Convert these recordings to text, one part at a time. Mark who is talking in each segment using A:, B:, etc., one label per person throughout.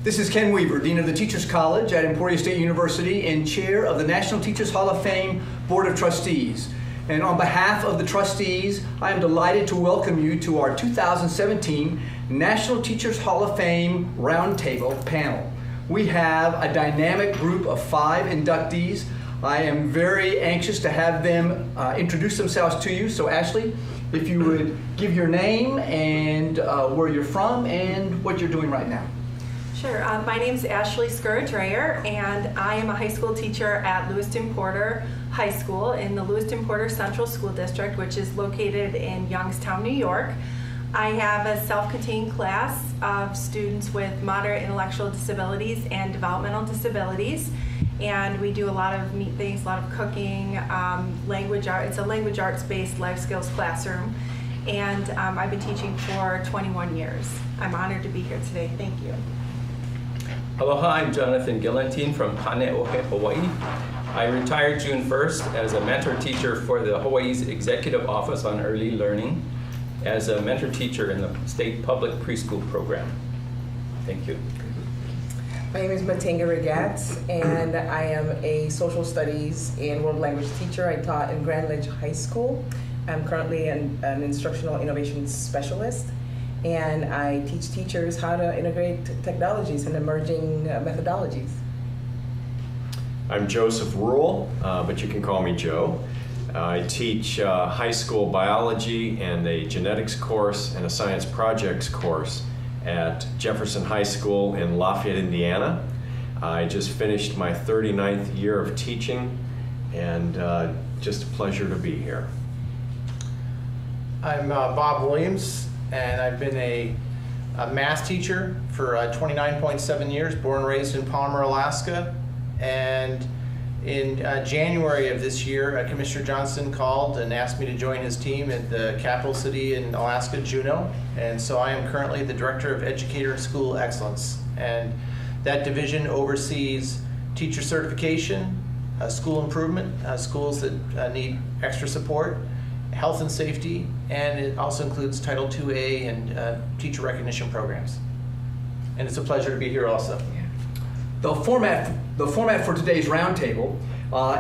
A: This is Ken Weaver, Dean of the Teachers College at Emporia State University and Chair of the National Teachers Hall of Fame Board of Trustees. And on behalf of the trustees, I am delighted to welcome you to our 2017 National Teachers Hall of Fame Roundtable panel. We have a dynamic group of 5 inductees. I am very anxious to have them introduce themselves to you. So Ashley, if you would give your name and where you're from and what you're doing right now.
B: Sure. My name is Ashley Scurra-Dreyer, and I am a high school teacher at Lewiston Porter High School in the Lewiston Porter Central School District, which is located in Youngstown, New York. I have a self-contained class of students with moderate intellectual disabilities and developmental disabilities, and we do a lot of neat things, a lot of cooking, language art. It's a language arts-based life skills classroom, and I've been teaching for 21 years. I'm honored to be here today. Thank you.
C: Aloha, I'm Jonathan Gillentine from Pane'ohe, Hawaii. I retired June 1st as a mentor teacher for the Hawaii's Executive Office on Early Learning as a mentor teacher in the state public preschool program. Thank you.
D: My name is Matenga Regatz, and I am a social studies and world language teacher. I taught in Grand Ledge High School. I'm currently an instructional innovation specialist, and I teach teachers how to integrate technologies and emerging methodologies.
E: I'm Joseph Rule, but you can call me Joe. I teach high school biology and a genetics course and a science projects course at Jefferson High School in Lafayette, Indiana. I just finished my 39th year of teaching, and just a pleasure to be here.
F: I'm Bob Williams, and I've been a math teacher for 29.7 years, born and raised in Palmer, Alaska. And in January of this year, Commissioner Johnson called and asked me to join his team at the capital city in Alaska, Juneau. And so I am currently the Director of Educator and School Excellence. And that division oversees teacher certification, school improvement, schools that need extra support, health and safety, and it also includes Title IIA and teacher recognition programs. And it's a pleasure to be here also.
A: The format for today's roundtable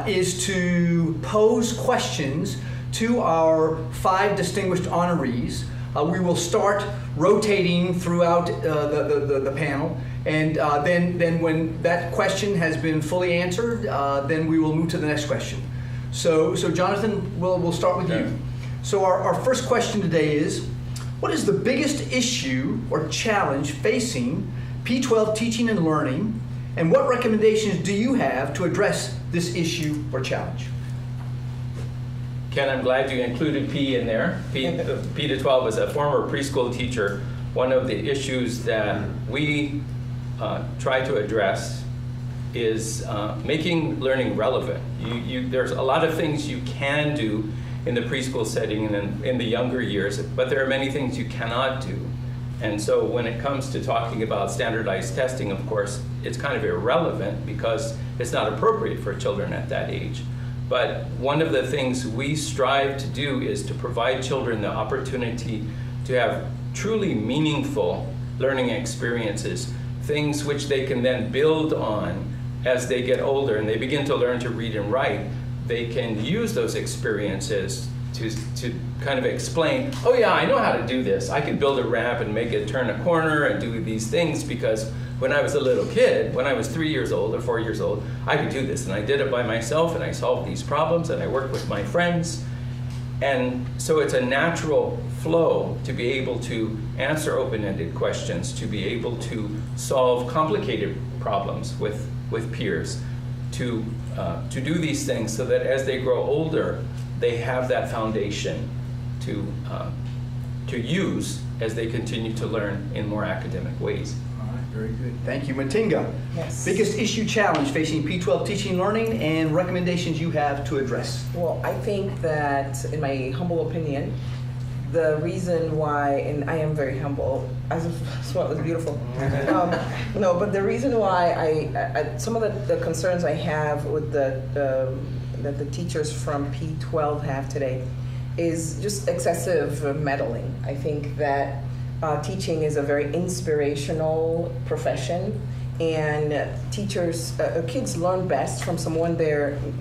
A: is to pose questions to our 5 distinguished honorees. We will start rotating throughout the panel, and then when that question has been fully answered, then we will move to the next question. So Jonathan, we'll start with you. So our first question today is, what is the biggest issue or challenge facing P12 teaching and learning, and what recommendations do you have to address this issue or challenge?
C: Ken, I'm glad you included P in there. P to 12 as a former preschool teacher. One of the issues that we try to address is making learning relevant. There's a lot of things you can do in the preschool setting and in the younger years, but there are many things you cannot do. And so when it comes to talking about standardized testing, of course, it's kind of irrelevant because it's not appropriate for children at that age. But one of the things we strive to do is to provide children the opportunity to have truly meaningful learning experiences, things which they can then build on as they get older and they begin to learn to read and write. They can use those experiences to kind of explain, oh yeah, I know how to do this. I can build a ramp and make it turn a corner and do these things because when I was a little kid, when I was 3 years old or 4 years old, I could do this and I did it by myself and I solved these problems and I worked with my friends. And so it's a natural flow to be able to answer open-ended questions, to be able to solve complicated problems with peers, to do these things so that as they grow older, they have that foundation to use as they continue to learn in more academic ways.
A: All right, very good. Thank you. Matinga,
D: Yes.
A: biggest issue challenge facing P12 teaching and learning and recommendations you have to address.
D: Well, I think that, in my humble opinion, the reason why, and I am very humble, as well, it's beautiful. No, but the reason why I some of the concerns I have with that the teachers from P12 have today is just excessive meddling. I think that teaching is a very inspirational profession, and teachers, kids learn best from someone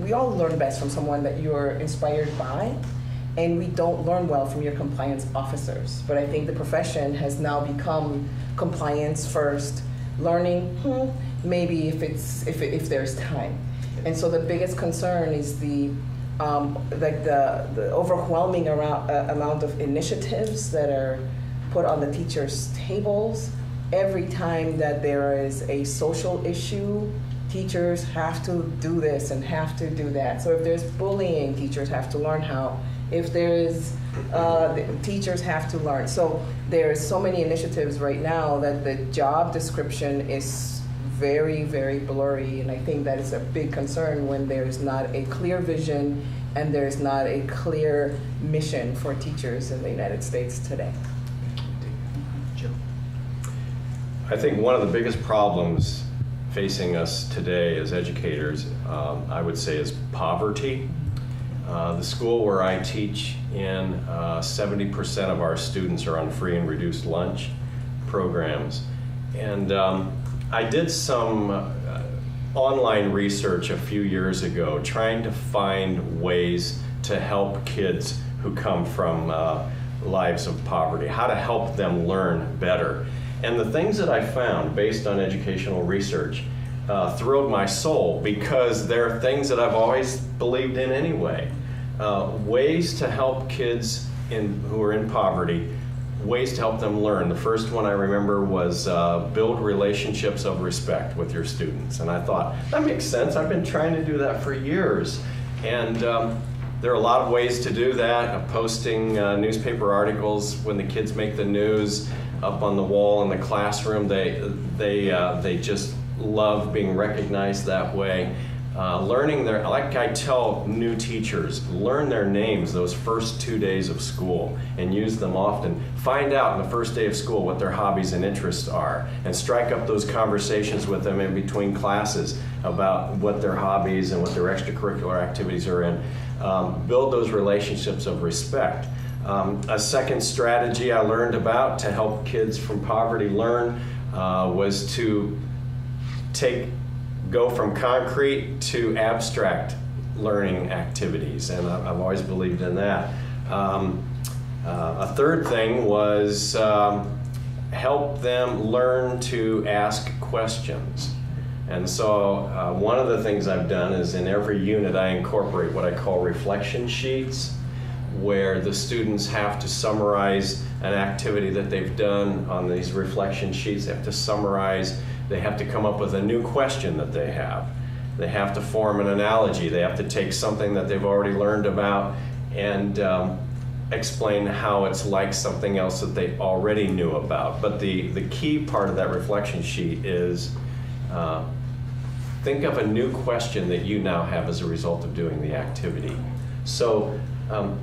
D: we all learn best from someone that you're inspired by, and we don't learn well from your compliance officers. But I think the profession has now become compliance first, learning maybe if there's time. And so the biggest concern is the overwhelming amount of initiatives that are put on the teachers' tables. Every time that there is a social issue, teachers have to do this and have to do that. So if there's bullying, teachers have to learn how. If there is, teachers have to learn. So there's so many initiatives right now that the job description is very, very blurry, and I think that is a big concern when there's not a clear vision and there's not a clear mission for teachers in the United States today.
E: I think one of the biggest problems facing us today as educators, I would say, is poverty. The school where I teach in, 70% of our students are on free and reduced lunch programs. And I did some online research a few years ago trying to find ways to help kids who come from lives of poverty, how to help them learn better. And the things that I found based on educational research thrilled my soul, because they're things that I've always believed in anyway. Ways to help kids who are in poverty, ways to help them learn. The first one I remember was build relationships of respect with your students. And I thought, that makes sense. I've been trying to do that for years. And there are a lot of ways to do that. Posting newspaper articles when the kids make the news up on the wall in the classroom. They just love being recognized that way. Learning like I tell new teachers, learn their names those first 2 days of school and use them often. Find out in the first day of school what their hobbies and interests are, and strike up those conversations with them in between classes about what their hobbies and what their extracurricular activities are in. Build those relationships of respect. A second strategy I learned about to help kids from poverty learn was to go from concrete to abstract learning activities, and I've always believed in that. A third thing was help them learn to ask questions. And so one of the things I've done is in every unit I incorporate what I call reflection sheets, where the students have to summarize an activity that they've done on these reflection sheets. They have to summarize. They have to come up with a new question that they have. They have to form an analogy. They have to take something that they've already learned about and explain how it's like something else that they already knew about. But the key part of that reflection sheet is think of a new question that you now have as a result of doing the activity. So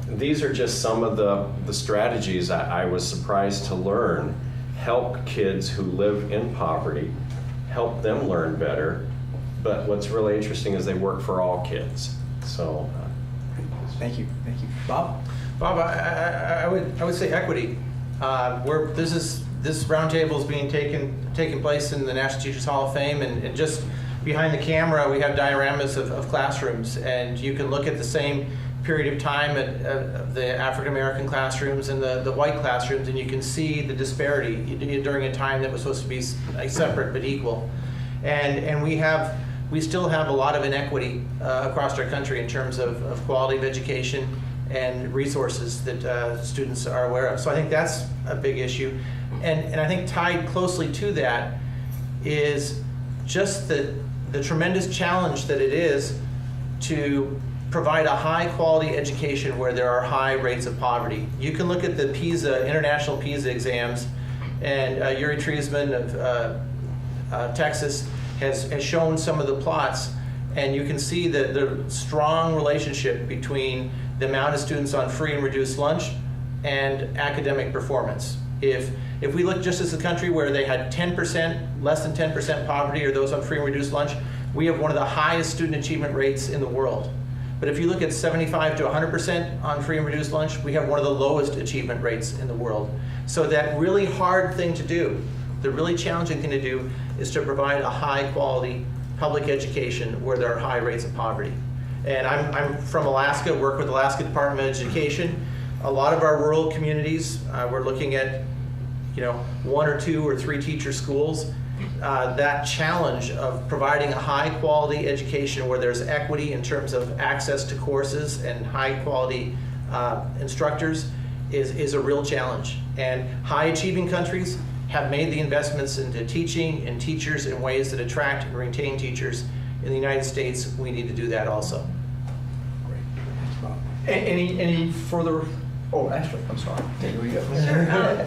E: these are just some of the strategies I was surprised to learn help kids who live in poverty, help them learn better. But what's really interesting is they work for all kids. So,
A: thank you, Bob.
F: Bob, I would say equity. This roundtable is being taking place in the National Teachers Hall of Fame, and just behind the camera we have dioramas of classrooms, and you can look at the same period of time at the African American classrooms and the white classrooms, and you can see the disparity during a time that was supposed to be separate but equal. And we still have a lot of inequity across our country in terms of quality of education and resources that students are aware of. So I think that's a big issue. And I think tied closely to that is just the tremendous challenge that it is to provide a high quality education where there are high rates of poverty. You can look at the international PISA exams, and Yuri Treisman of Texas has shown some of the plots, and you can see the strong relationship between the amount of students on free and reduced lunch and academic performance. If we look just as a country where they had 10%, less than 10% poverty, or those on free and reduced lunch, we have one of the highest student achievement rates in the world. But if you look at 75 to 100% on free and reduced lunch, we have one of the lowest achievement rates in the world. So that really hard thing to do, the really challenging thing to do, is to provide a high quality public education where there are high rates of poverty. And I'm from Alaska, work with Alaska Department of Education. A lot of our rural communities, we're looking at 1 or 2 or 3 teacher schools. That challenge of providing a high quality education where there's equity in terms of access to courses and high quality instructors is a real challenge. And high achieving countries have made the investments into teaching and teachers in ways that attract and retain teachers. In the United States, we need to do that also.
A: Great. Thanks, Bob. Any further? Oh, Ashley, I'm sorry. Here we go.
B: Sure.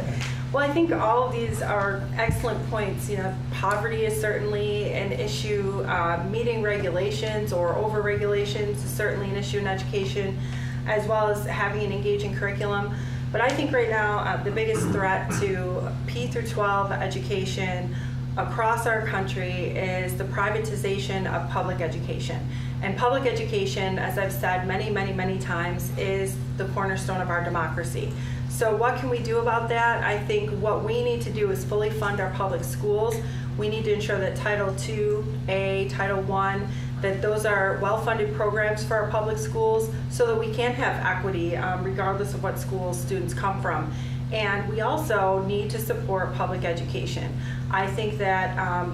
B: Well, I think all of these are excellent points. Poverty is certainly an issue. Meeting regulations or over-regulations is certainly an issue in education, as well as having an engaging curriculum. But I think right now the biggest threat to P through 12 education across our country is the privatization of public education. And public education, as I've said many times, is the cornerstone of our democracy. So what can we do about that? I think what we need to do is fully fund our public schools. We need to ensure that Title II, Title I, that those are well-funded programs for our public schools so that we can have equity regardless of what schools students come from. And we also need to support public education. I think that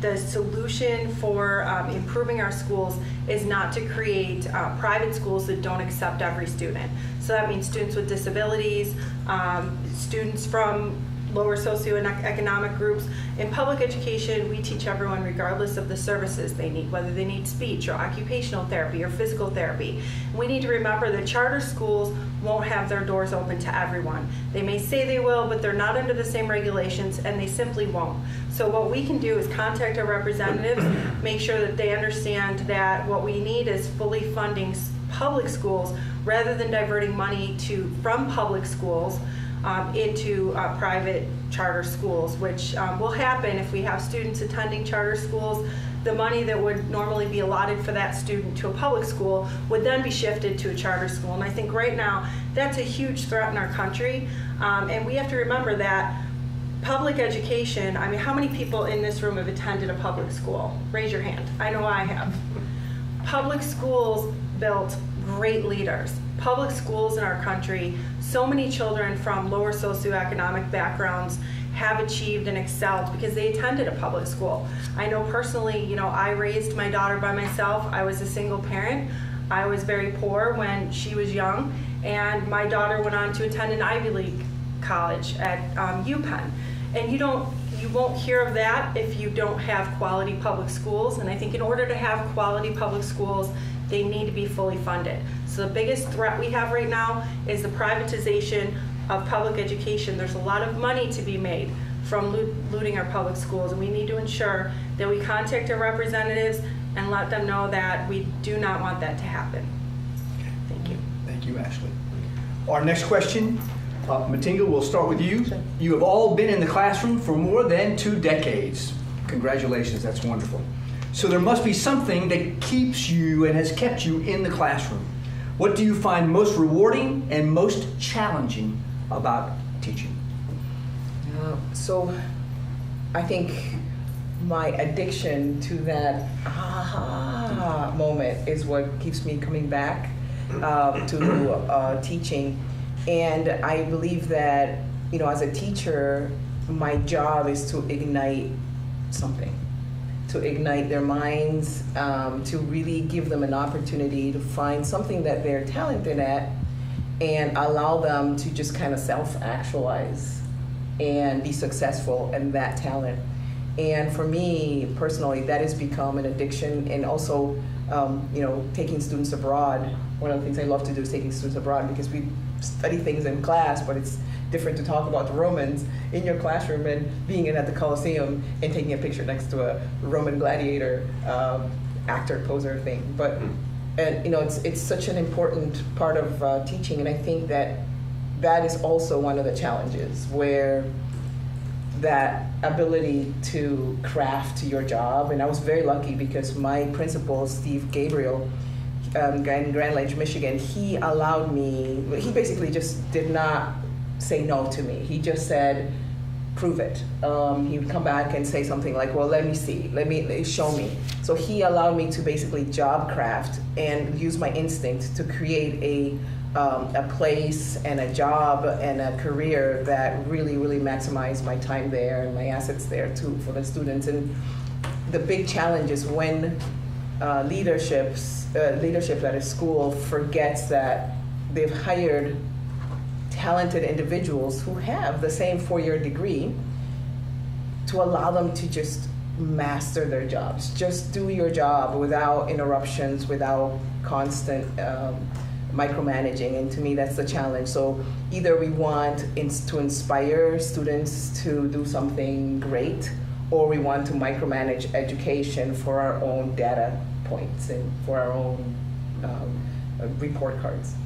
B: the solution for improving our schools is not to create private schools that don't accept every student. So that means students with disabilities, students from lower socioeconomic groups. In public education, we teach everyone regardless of the services they need, whether they need speech or occupational therapy or physical therapy. We need to remember that charter schools won't have their doors open to everyone. They may say they will, but they're not under the same regulations, and they simply won't. So what we can do is contact our representatives, make sure that they understand that what we need is fully funding public schools rather than diverting money from public schools into private charter schools, which will happen if we have students attending charter schools. The money that would normally be allotted for that student to a public school would then be shifted to a charter school. And I think right now that's a huge threat in our country. And we have to remember that public education, I mean, how many people in this room have attended a public school? Raise your hand. I know I have. Public schools built great leaders. Public schools in our country, so many children from lower socioeconomic backgrounds have achieved and excelled because they attended a public school. I know personally, I raised my daughter by myself. I was a single parent. I was very poor when she was young, and my daughter went on to attend an Ivy League college at UPenn. And you won't hear of that if you don't have quality public schools. And I think in order to have quality public schools, they need to be fully funded. So the biggest threat we have right now is the privatization of public education. There's a lot of money to be made from looting our public schools, and we need to ensure that we contact our representatives and let them know that we do not want that to happen. Thank you.
A: Thank you, Ashley. Our next question, Matinga, we'll start with you. You have all been in the classroom for more than 2 decades. Congratulations, that's wonderful. So there must be something that keeps you and has kept you in the classroom. What do you find most rewarding and most challenging about teaching?
D: So I think my addiction to that moment is what keeps me coming back to teaching. And I believe that, as a teacher, my job is to ignite something, to ignite their minds, to really give them an opportunity to find something that they're talented at and allow them to just kind of self-actualize and be successful in that talent. And for me, personally, that has become an addiction. And also, taking students abroad. One of the things I love to do is taking students abroad, because we study things in class, but it's different to talk about the Romans in your classroom and being at the Colosseum and taking a picture next to a Roman gladiator actor poser thing. But it's such an important part of teaching, and I think that is also one of the challenges, where that ability to craft your job. And I was very lucky because my principal, Steve Gabriel, in Grand Ledge, Michigan, he allowed me, he basically just did not say no to me. He just said, prove it. He would come back and say something like, well, let me see, show me. So he allowed me to basically job craft and use my instinct to create a place and a job and a career that really, really maximized my time there and my assets there too for the students. And the big challenge is when leadership at a school forgets that they've hired talented individuals who have the same 4-year degree, to allow them to just master their jobs. Just do your job without interruptions, without constant micromanaging. And to me, that's the challenge. So either we want to inspire students to do something great, or we want to micromanage education for our own data points and for our own report cards.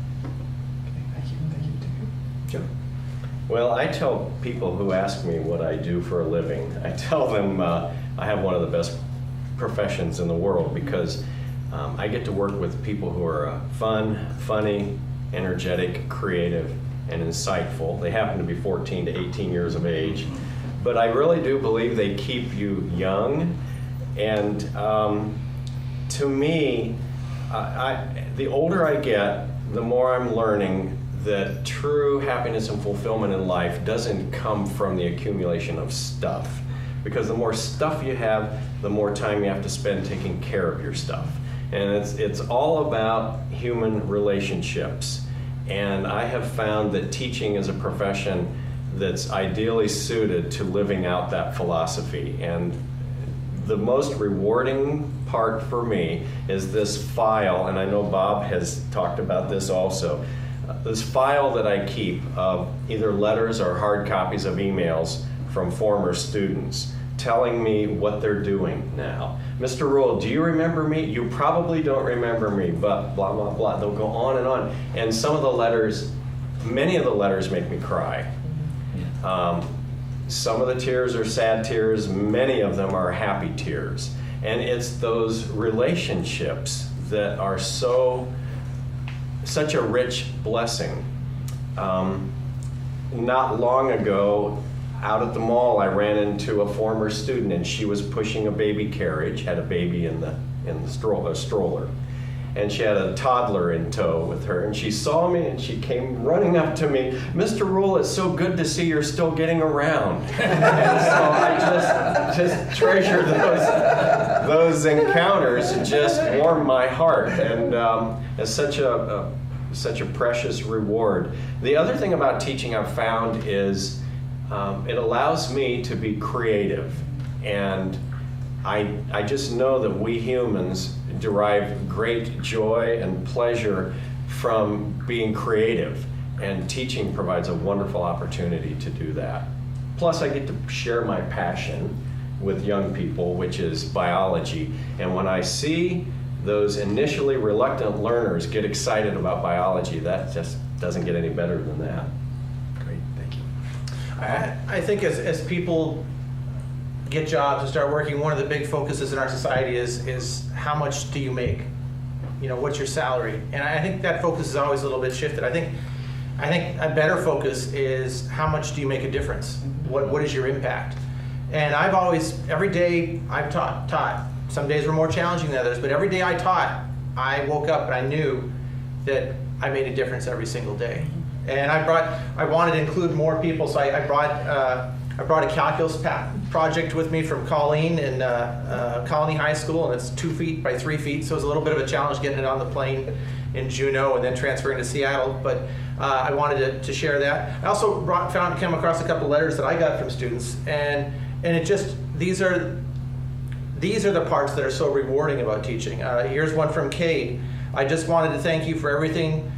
A: Joe?
E: Well, I tell people who ask me what I do for a living, I tell them I have one of the best professions in the world, because I get to work with people who are fun, funny, energetic, creative, and insightful. They happen to be 14 to 18 years of age, but I really do believe they keep you young. And to me, the older I get, the more I'm learning that true happiness and fulfillment in life doesn't come from the accumulation of stuff. Because the more stuff you have, the more time you have to spend taking care of your stuff. And it's all about human relationships. And I have found that teaching is a profession that's ideally suited to living out that philosophy. And the most rewarding part for me is this file, and I know Bob has talked about this also, this file that I keep of either letters or hard copies of emails from former students telling me what they're doing now. Mr. Rule, do you remember me? You probably don't remember me, but blah, blah, blah. They'll go on and on. And some of the letters, many of the letters make me cry. Some of the tears are sad tears, many of them are happy tears. And it's those relationships that are such a rich blessing. Not long ago, out at the mall, I ran into a former student, and she was pushing a baby carriage, had a baby in the stroller, and she had a toddler in tow with her. And she saw me, and she came running up to me, "Mr. Rule, it's so good to see you're still getting around." And so I just treasure those encounters. It just warm my heart, and it's such a precious reward. The other thing about teaching I've found is it allows me to be creative, and I just know that we humans derive great joy and pleasure from being creative, and teaching provides a wonderful opportunity to do that. Plus, I get to share my passion with young people, which is biology, and when I see those initially reluctant learners get excited about biology, that just doesn't get any better than that.
A: Great, thank you.
F: I think as people get jobs and start working, one of the big focuses in our society is how much do you make? You know, what's your salary? And I think that focus is always a little bit shifted. I think a better focus is how much do you make a difference? What is your impact? And I've always, every day I've taught. Some days were more challenging than others, but every day I taught, I woke up and I knew that I made a difference every single day. And I wanted to include more people, so I brought a calculus project with me from Colleen in Colony High School, and it's 2 feet by 3 feet, so it was a little bit of a challenge getting it on the plane in Juneau and then transferring to Seattle, but I wanted to share that. I also came across a couple letters that I got from students, and it just, these are the parts that are so rewarding about teaching. Here's one from Cade. "I just wanted to thank you for everything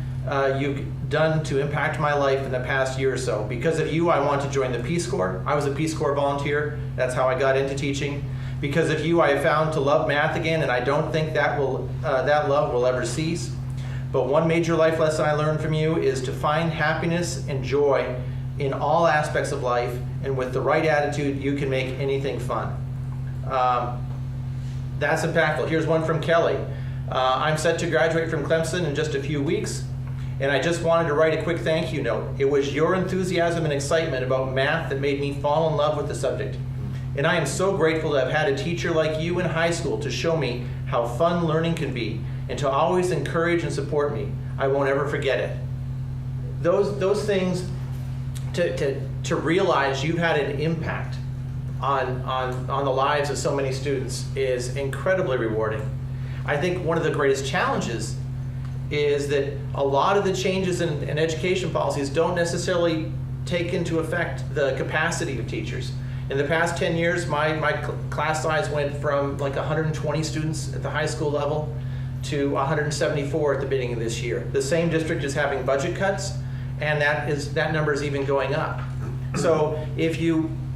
F: you've done to impact my life in the past year or so. Because of you, I want to join the Peace Corps. I was a Peace Corps volunteer. That's how I got into teaching. Because of you, I have found to love math again, and I don't think that love will ever cease. But one major life lesson I learned from you is to find happiness and joy in all aspects of life, and with the right attitude, you can make anything fun." That's impactful. Here's one from Kelly. "I'm set to graduate from Clemson in just a few weeks, And I just wanted to write a quick thank you note. It was your enthusiasm and excitement about math that made me fall in love with the subject. And I am so grateful to have had a teacher like you in high school to show me how fun learning can be and to always encourage and support me. I won't ever forget it. Those things, to realize you've had an impact on the lives of so many students is incredibly rewarding. I think one of the greatest challenges is that a lot of the changes in education policies don't necessarily take into effect the capacity of teachers. In the past 10 years, my class size went from like 120 students at the high school level to 174 at the beginning of this year. The same district is having budget cuts, and that number is even going up. So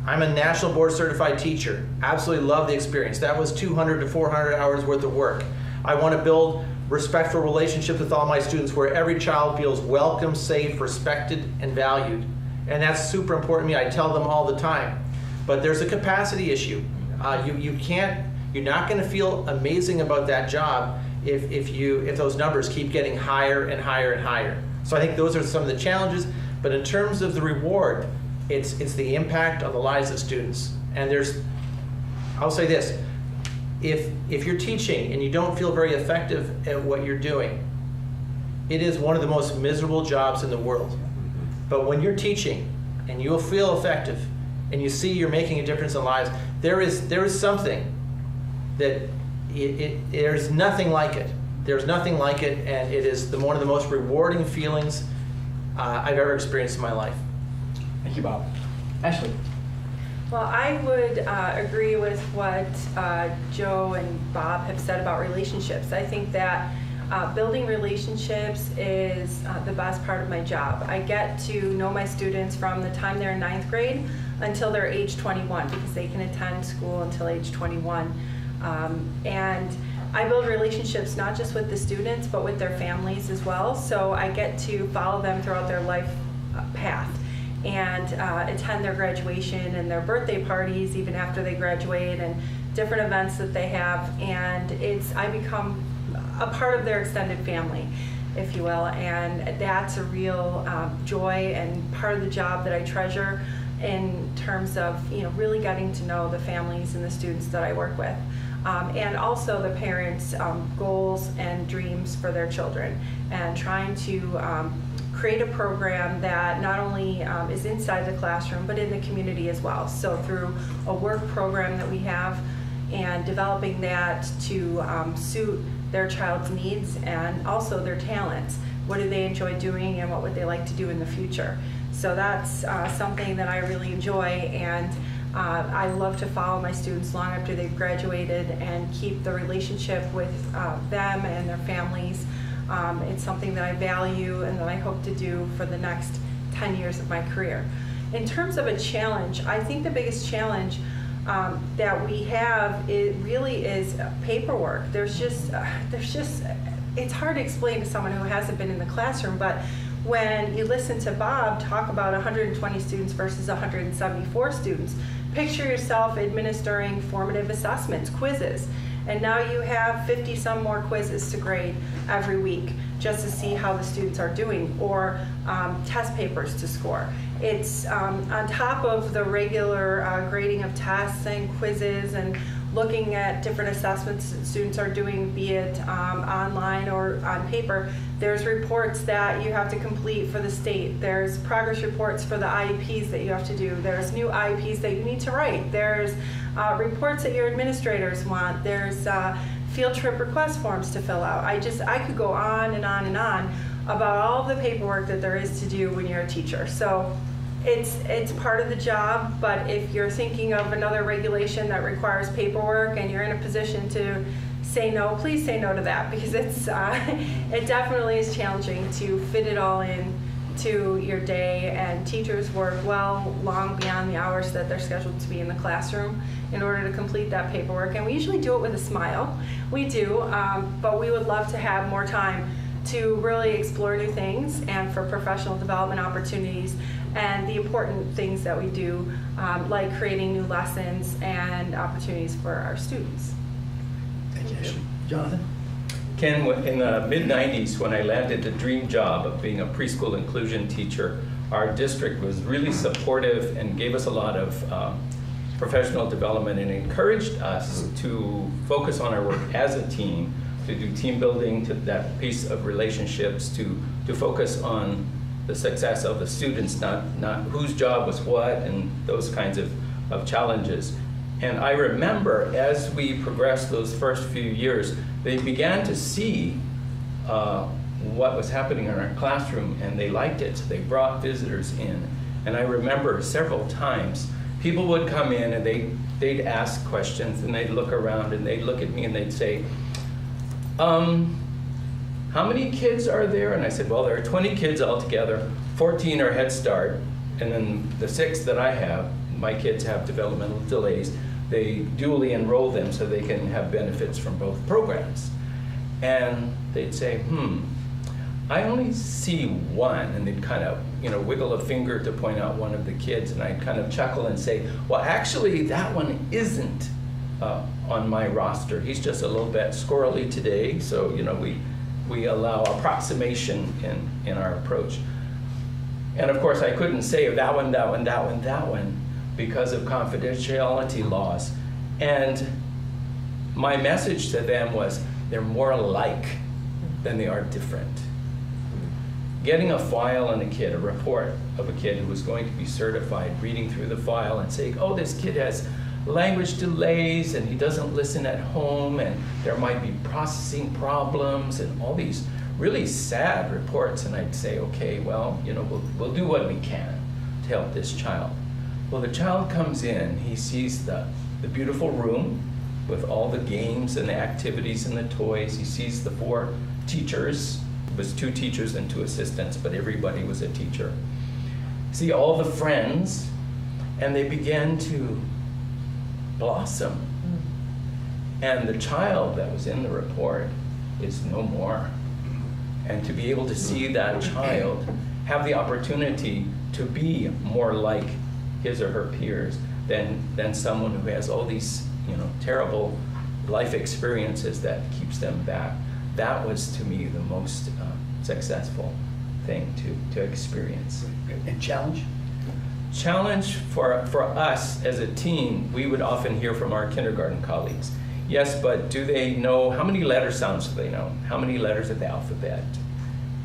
F: I'm a national board certified teacher, absolutely love the experience. That was 200 to 400 hours worth of work. I want to build respectful relationships with all my students where every child feels welcome, safe, respected, and valued. And that's super important to me. I tell them all the time. But there's a capacity issue. You're not going to feel amazing about that job if those numbers keep getting higher and higher and higher. So I think those are some of the challenges. But in terms of the reward, it's the impact on the lives of students. And I'll say this, if you're teaching and you don't feel very effective at what you're doing, it is one of the most miserable jobs in the world. But when you're teaching and you'll feel effective and you see you're making a difference in lives, there is something that there's nothing like it. There's nothing like it, and it is one of the most rewarding feelings I've ever experienced in my life.
A: Thank you, Bob. Ashley.
B: Well, I would agree with what Joe and Bob have said about relationships. I think that building relationships is the best part of my job. I get to know my students from the time they're in 9th grade until they're age 21, because they can attend school until age 21. And I build relationships not just with the students, but with their families as well. So I get to follow them throughout their life path and attend their graduation and their birthday parties even after they graduate, and different events that they have. And I become a part of their extended family, if you will. And that's a real joy and part of the job that I treasure in terms of really getting to know the families and the students that I work with. And also the parents' goals and dreams for their children, and trying to create a program that not only is inside the classroom, but in the community as well. So through a work program that we have, and developing that to suit their child's needs and also their talents. What do they enjoy doing, and what would they like to do in the future? So that's something that I really enjoy, and I love to follow my students long after they've graduated and keep the relationship with them and their families. It's something that I value and that I hope to do for the next 10 years of my career. In terms of a challenge, I think the biggest challenge that we have, it really is paperwork. It's hard to explain to someone who hasn't been in the classroom, but when you listen to Bob talk about 120 students versus 174 students, picture yourself administering formative assessments, quizzes, and now you have 50 some more quizzes to grade every week just to see how the students are doing, or test papers to score. It's on top of the regular grading of tests and quizzes and looking at different assessments that students are doing, be it online or on paper. There's reports that you have to complete for the state. There's progress reports for the IEPs that you have to do. There's new IEPs that you need to write. There's reports that your administrators want. There's field trip request forms to fill out. I could go on and on and on about all the paperwork that there is to do when you're a teacher. So it's part of the job, but if you're thinking of another regulation that requires paperwork and you're in a position to say no, please say no to that, because it definitely is challenging to fit it all in to your day, and teachers work long beyond the hours that they're scheduled to be in the classroom in order to complete that paperwork. And we usually do it with a smile. We do, but we would love to have more time to really explore new things and for professional development opportunities and the important things that we do, like creating new lessons and opportunities for our students.
A: Thank you, Ashley. Jonathan?
C: Ken, in the mid-90s, when I landed the dream job of being a preschool inclusion teacher, our district was really supportive and gave us a lot of professional development and encouraged us to focus on our work as a team, to do team building, to that piece of relationships, to focus on the success of the students, not whose job was what, and those kinds of challenges. And I remember as we progressed those first few years, they began to see what was happening in our classroom, and they liked it. So they brought visitors in. And I remember several times people would come in and they'd ask questions, and they'd look around and they'd look at me and they'd say, how many kids are there? And I said, well, there are 20 kids altogether, 14 are Head Start, and then the 6 that I have, my kids have developmental delays. They dually enroll them so they can have benefits from both programs. And they'd say, I only see one, and they'd kind of, wiggle a finger to point out one of the kids, and I'd kind of chuckle and say, well, actually, that one isn't on my roster. He's just a little bit squirrely today, so we allow approximation in our approach. And of course, I couldn't say that one, because of confidentiality laws. And my message to them was, they're more alike than they are different. Getting a file on a kid, a report of a kid who was going to be certified, reading through the file and saying, oh, this kid has language delays and he doesn't listen at home and there might be processing problems and all these really sad reports. And I'd say, okay, well, we'll do what we can to help this child. Well, the child comes in, he sees the beautiful room with all the games and the activities and the toys. He sees the 4 teachers. It was 2 teachers and 2 assistants, but everybody was a teacher. See all the friends, and they began to blossom. And the child that was in the report is no more. And to be able to see that child have the opportunity to be more like his or her peers than someone who has all these terrible life experiences that keeps them back. That was to me the most successful thing to experience.
A: And challenge?
C: Challenge for us as a team, we would often hear from our kindergarten colleagues. Yes, but do they know, how many letter sounds do they know? How many letters of the alphabet?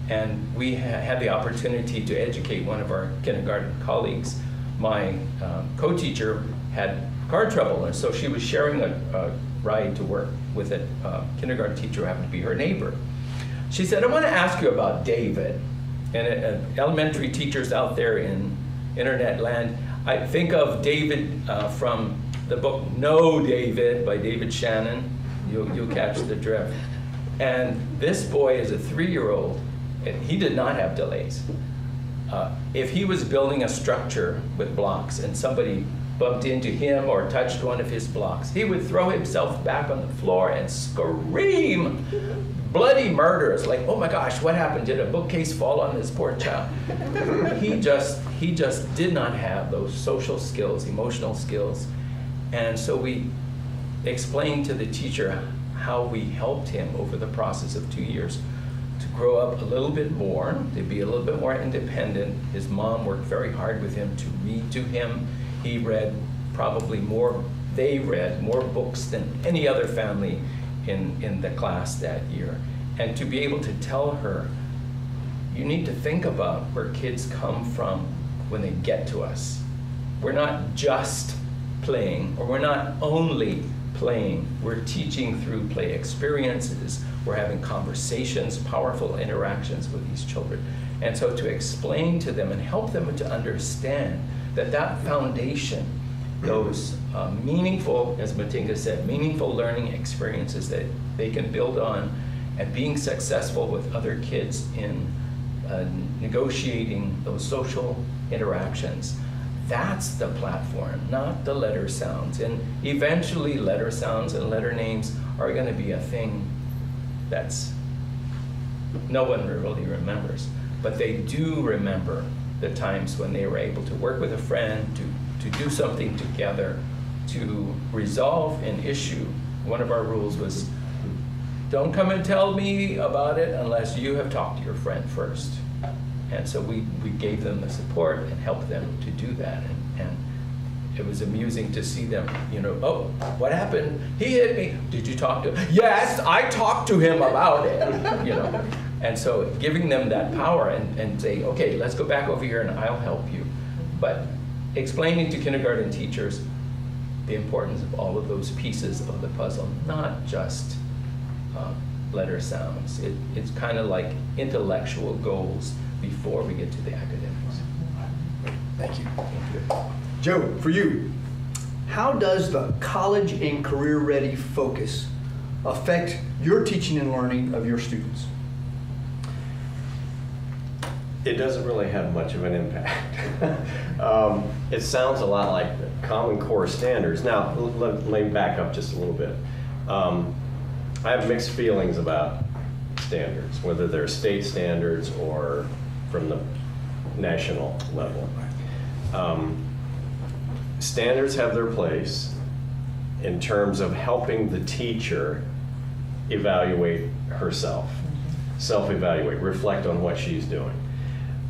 C: And we had the opportunity to educate one of our kindergarten colleagues. My co-teacher had car trouble, and so she was sharing a ride to work with a kindergarten teacher who happened to be her neighbor. She said, I want to ask you about David. And elementary teachers out there in internet land, I think of David from the book No David by David Shannon. You'll catch the drift. And this boy is a 3-year-old, and he did not have delays. If he was building a structure with blocks and somebody bumped into him or touched one of his blocks, he would throw himself back on the floor and scream bloody murder. It's like, oh my gosh, what happened? Did a bookcase fall on this poor child? He just did not have those social skills, emotional skills. And so we explained to the teacher how we helped him over the process of 2 years to grow up a little bit more, to be a little bit more independent. His mom worked very hard with him to read to him. He read they read more books than any other family in the class that year. And to be able to tell her, you need to think about where kids come from when they get to us. We're not just playing, or we're not only playing, we're teaching through play experiences, we're having conversations, powerful interactions with these children. And so to explain to them and help them to understand that foundation, those meaningful, as Matinga said, meaningful learning experiences that they can build on, and being successful with other kids in negotiating those social interactions. That's the platform, not the letter sounds. And eventually letter sounds and letter names are going to be a thing that's no one really remembers. But they do remember the times when they were able to work with a friend, to do something together, to resolve an issue. One of our rules was don't come and tell me about it unless you have talked to your friend first. And so we gave them the support and helped them to do that. And it was amusing to see them, oh, what happened? He hit me. Did you talk to him? Yes, I talked to him about it, And so giving them that power and saying, okay, let's go back over here and I'll help you. But explaining to kindergarten teachers the importance of all of those pieces of the puzzle, not just letter sounds. It's kind of like intellectual goals before we get to the academics.
A: Thank you.
C: Thank you.
A: Joe, for you, how does the college and career-ready focus affect your teaching and learning of your students?
E: It doesn't really have much of an impact. It sounds a lot like Common Core standards. Now, let me back up just a little bit. I have mixed feelings about standards, whether they're state standards or from the national level. Standards have their place in terms of helping the teacher evaluate herself, self-evaluate, reflect on what she's doing.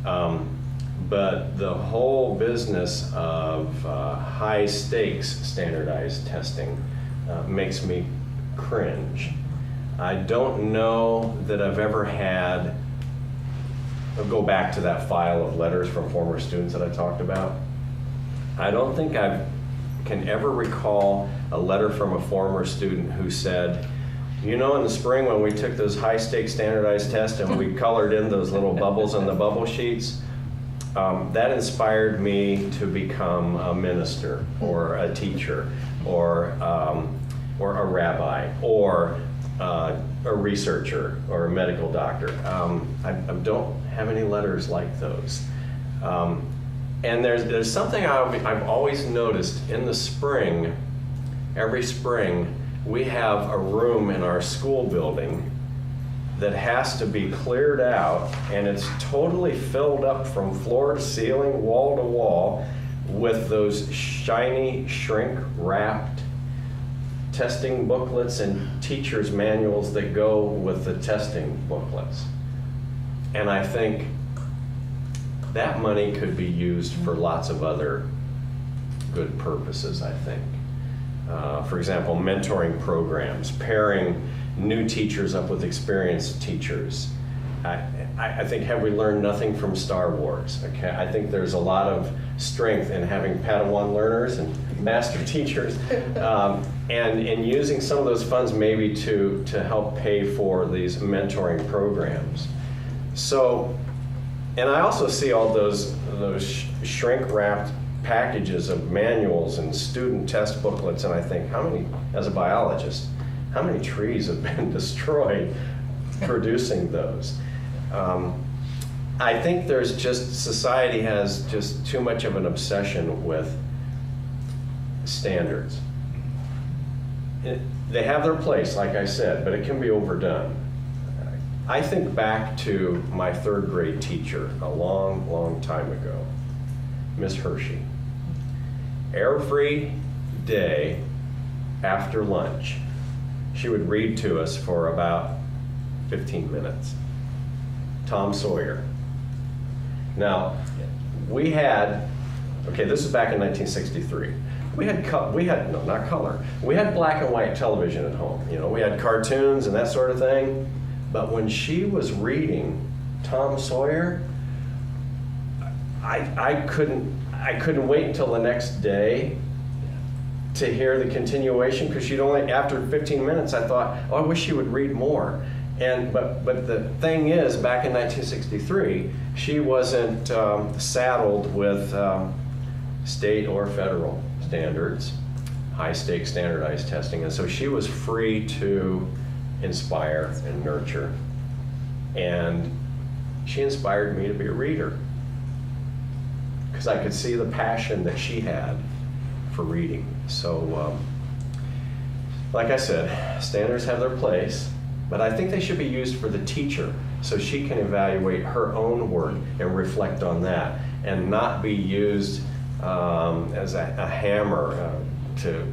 E: But the whole business of high stakes standardized testing makes me cringe. I don't know that I've ever had, I'll go back to that file of letters from former students that I talked about. I don't think I can ever recall a letter from a former student who said, in the spring when we took those high stakes standardized tests and we colored in those little bubbles on the bubble sheets, that inspired me to become a minister or a teacher or a rabbi or a researcher or a medical doctor. I don't have any letters like those. And there's something I've always noticed in the spring, every spring, we have a room in our school building that has to be cleared out, and it's totally filled up from floor to ceiling, wall to wall, with those shiny, shrink-wrapped testing booklets and teachers' manuals that go with the testing booklets. And I think that money could be used for lots of other good purposes, I think. For example, mentoring programs, pairing new teachers up with experienced teachers. I think, have we learned nothing from Star Wars? Okay, I think there's a lot of strength in having Padawan learners and master teachers, and using some of those funds maybe to help pay for these mentoring programs. So, and I also see all those shrink-wrapped packages of manuals and student test booklets, and I think, as a biologist, how many trees have been destroyed producing those? I think society has just too much of an obsession with standards. They have their place, like I said, but it can be overdone. I think back to my third grade teacher a long, long time ago, Miss Hershey. Every day after lunch, she would read to us for about 15 minutes. Tom Sawyer. Now, we had, this is back in 1963. We had not color. We had black and white television at home. We had cartoons and that sort of thing. But when she was reading Tom Sawyer, I couldn't wait until the next day to hear the continuation, because after 15 minutes I thought, I wish she would read more. But the thing is, back in 1963, she wasn't saddled with state or federal standards, high-stakes standardized testing, and so she was free to inspire and nurture. And she inspired me to be a reader, because I could see the passion that she had for reading. So, like I said, standards have their place, but I think they should be used for the teacher so she can evaluate her own work and reflect on that, and not be used as a hammer to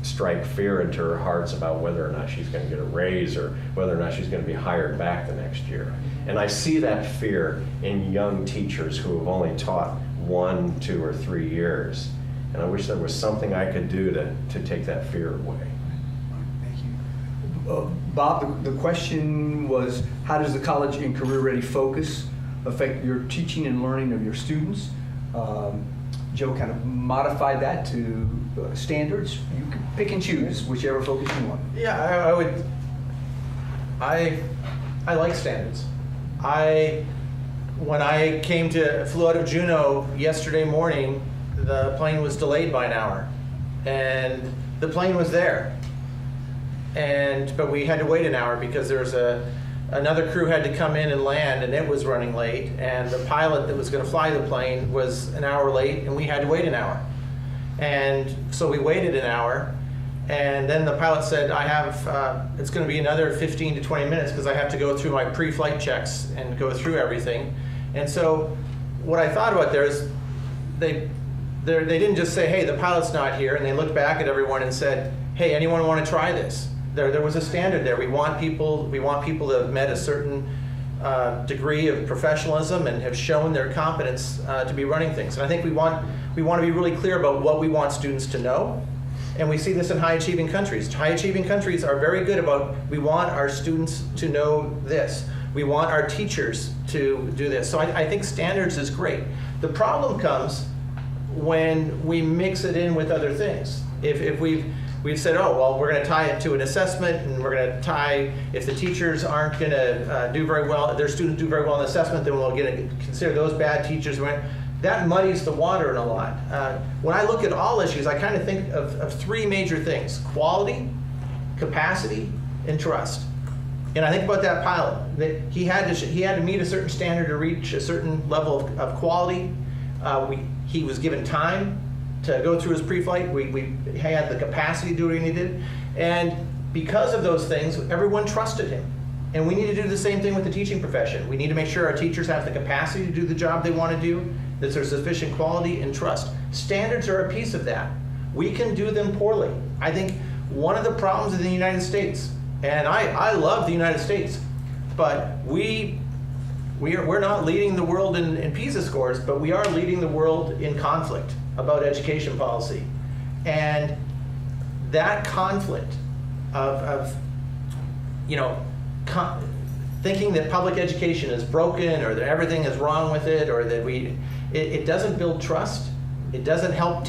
E: strike fear into her hearts about whether or not she's going to get a raise or whether or not she's going to be hired back the next year. And I see that fear in young teachers who have only taught 1, 2, or 3 years. And I wish there was something I could do to take that fear away.
A: Thank you. Bob, the question was, how does the College and Career Ready focus affect your teaching and learning of your students? Joe kind of modified that to standards. You can pick and choose whichever focus you want.
F: Yeah, I like standards. When I flew out of Juneau yesterday morning, the plane was delayed by an hour, and the plane was there. But we had to wait an hour because there was another crew had to come in and land, and it was running late, and the pilot that was going to fly the plane was an hour late, and we had to wait an hour. And so we waited an hour, and then the pilot said, it's going to be another 15 to 20 minutes because I have to go through my pre-flight checks and go through everything. And so what I thought about there is they didn't just say, hey, the pilot's not here, and they looked back at everyone and said, hey, anyone want to try this? There was a standard there. We want people to have met a certain degree of professionalism and have shown their competence to be running things. And I think we want to be really clear about what we want students to know. And we see this in high-achieving countries. High-achieving countries are very good about, we want our students to know this. We want our teachers to do this. So I think standards is great. The problem comes when we mix it in with other things. If we've said, oh, well, we're going to tie it to an assessment, and we're going to tie, if the teachers aren't going to do very well, their students do very well in assessment, then we'll consider those bad teachers. That muddies the water in a lot. When I look at all issues, I kind of think of 3 major things: quality, capacity, and trust. And I think about that pilot, that he had to meet a certain standard to reach a certain level of quality. He was given time to go through his pre-flight. We had the capacity to do what he needed. And because of those things, everyone trusted him. And we need to do the same thing with the teaching profession. We need to make sure our teachers have the capacity to do the job they want to do, that there's sufficient quality and trust. Standards are a piece of that. We can do them poorly. I think one of the problems in the United States, and I love the United States, but we're not leading the world in PISA scores, but we are leading the world in conflict about education policy. And that conflict of thinking that public education is broken or that everything is wrong with it, or that it doesn't build trust. It doesn't help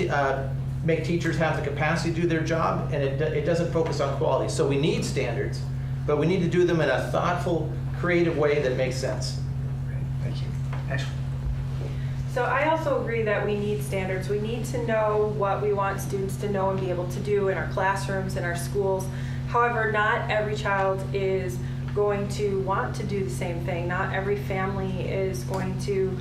F: make teachers have the capacity to do their job, and it doesn't focus on quality. So we need standards, but we need to do them in a thoughtful, creative way that makes sense.
A: Great. Thank you. Ashley.
B: So I also agree that we need standards. We need to know what we want students to know and be able to do in our classrooms, in our schools. However, not every child is going to want to do the same thing. Not every family is going to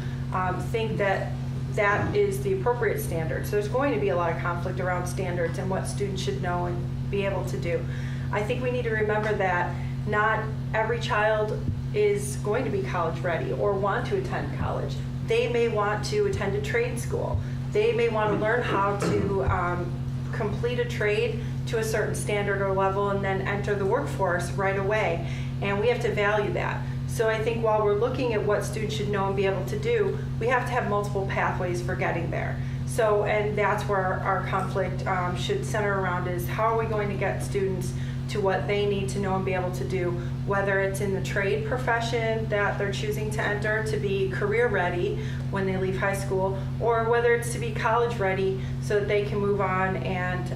B: think that that is the appropriate standard. So there's going to be a lot of conflict around standards and what students should know and be able to do. I think we need to remember that not every child is going to be college ready or want to attend college. They may want to attend a trade school. They may want to learn how to complete a trade to a certain standard or level and then enter the workforce right away. And we have to value that. So I think while we're looking at what students should know and be able to do, we have to have multiple pathways for getting there. So, and that's where our conflict should center around, is how are we going to get students to what they need to know and be able to do, whether it's in the trade profession that they're choosing to enter to be career ready when they leave high school, or whether it's to be college ready so that they can move on and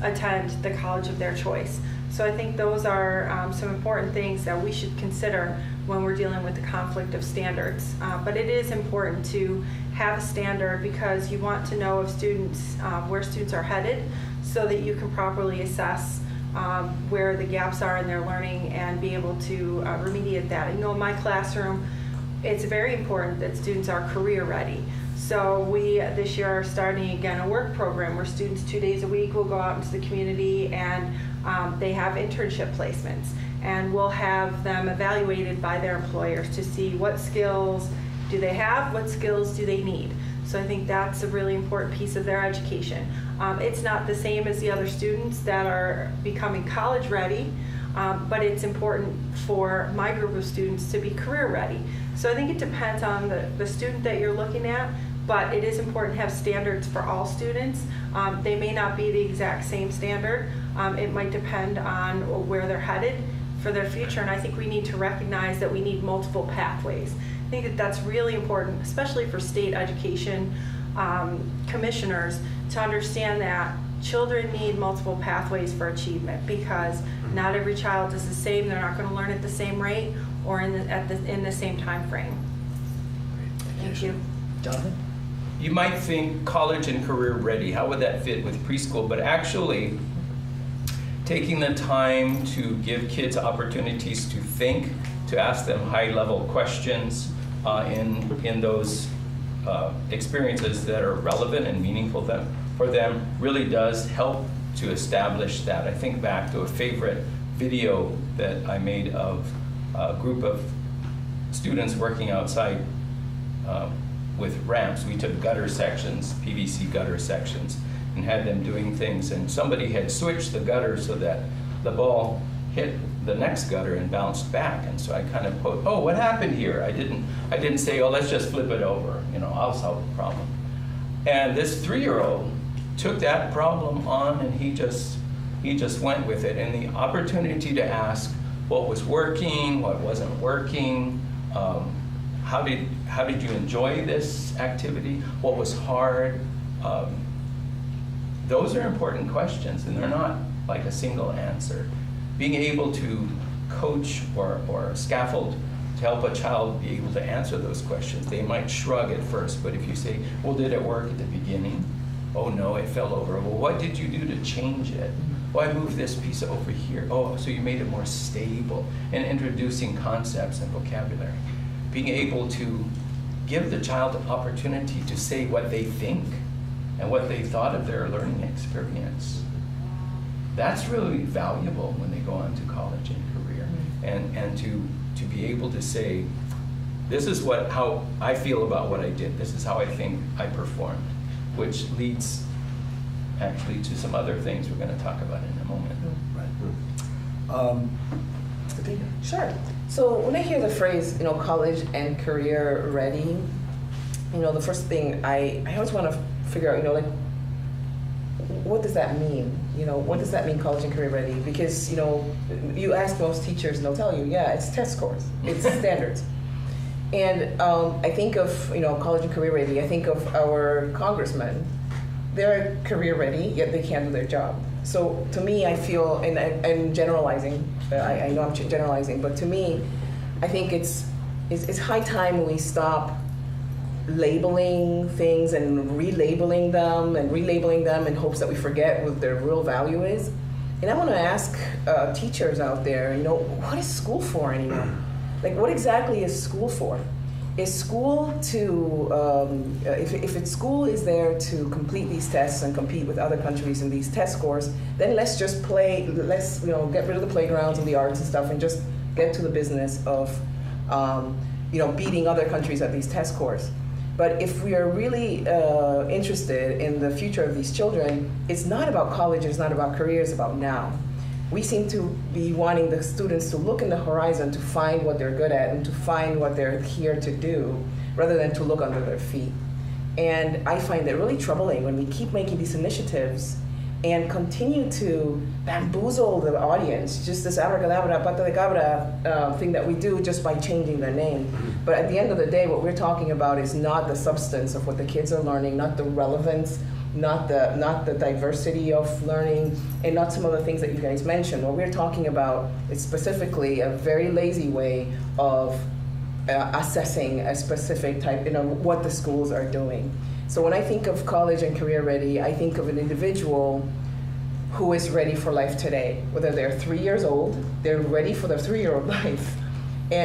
B: attend the college of their choice. So I think those are some important things that we should consider when we're dealing with the conflict of standards. But it is important to have a standard because you want to know if students, where students are headed, so that you can properly assess where the gaps are in their learning and be able to remediate that. I know in my classroom, it's very important that students are career ready. So we this year are starting again a work program where students 2 days a week will go out into the community and they have internship placements, and we'll have them evaluated by their employers to see what skills do they have, what skills do they need. So I think that's a really important piece of their education. It's not the same as the other students that are becoming college ready, but it's important for my group of students to be career ready. So I think it depends on the student that you're looking at, but it is important to have standards for all students. They may not be the exact same standard. It might depend on where they're headed for their future, and I think we need to recognize that we need multiple pathways. I think that that's really important, especially for state education commissioners, to understand that children need multiple pathways for achievement, because not every child is the same. They're not going to learn at the same rate or in the same time frame. Thank you.
A: Jonathan?
C: You might think college and career ready, how would that fit with preschool? But actually, taking the time to give kids opportunities to think, to ask them high-level questions in those experiences that are relevant and meaningful for them really does help to establish that. I think back to a favorite video that I made of a group of students working outside with ramps. We took gutter sections, PVC gutter sections, and had them doing things, and somebody had switched the gutter so that the ball hit the next gutter and bounced back. And so I kind of put, oh, what happened here? I didn't say, oh, let's just flip it over, I'll solve the problem. And this 3-year-old took that problem on, and he just went with it. And the opportunity to ask what was working, what wasn't working, how did you enjoy this activity, what was hard, those are important questions, and they're not like a single answer. Being able to coach or scaffold to help a child be able to answer those questions. They might shrug at first, but if you say, well, did it work at the beginning? Oh no, it fell over. Well, what did you do to change it? Well, I moved this piece over here. Oh, so you made it more stable. And introducing concepts and vocabulary. Being able to give the child the opportunity to say what they think and what they thought of their learning experience. That's really valuable when they go on to college and career. And to be able to say, this is how I feel about what I did. This is how I think I performed, which leads actually to some other things we're going to talk about in a moment.
A: Right.
D: Sure. So when I hear the phrase, college and career ready, the first thing I always want to figure out, what does that mean? What does that mean, college and career ready? Because, you ask most teachers and they'll tell you, yeah, it's test scores, it's standards. And I think of, college and career ready, I think of our congressmen. They're career ready, yet they can't do their job. So to me, I feel, and I'm generalizing, I know I'm generalizing, but to me, I think it's high time we stop labeling things and relabeling them in hopes that we forget what their real value is. And I want to ask teachers out there, what is school for anymore? Like, what exactly is school for? Is school to, if school is there to complete these tests and compete with other countries in these test scores, then let's just let's get rid of the playgrounds and the arts and stuff and just get to the business of, beating other countries at these test scores. But if we are really interested in the future of these children, it's not about college, it's not about career, it's about now. We seem to be wanting the students to look in the horizon to find what they're good at and to find what they're here to do, rather than to look under their feet. And I find it really troubling when we keep making these initiatives and continue to bamboozle the audience, just this abracadabra, patadacabra thing that we do just by changing their name. But at the end of the day, what we're talking about is not the substance of what the kids are learning, not the relevance, not the diversity of learning, and not some of the things that you guys mentioned. What we're talking about is specifically a very lazy way of assessing a specific type, what the schools are doing. So when I think of college and career ready, I think of an individual who is ready for life today. Whether they're 3 years old, they're ready for their 3-year-old life,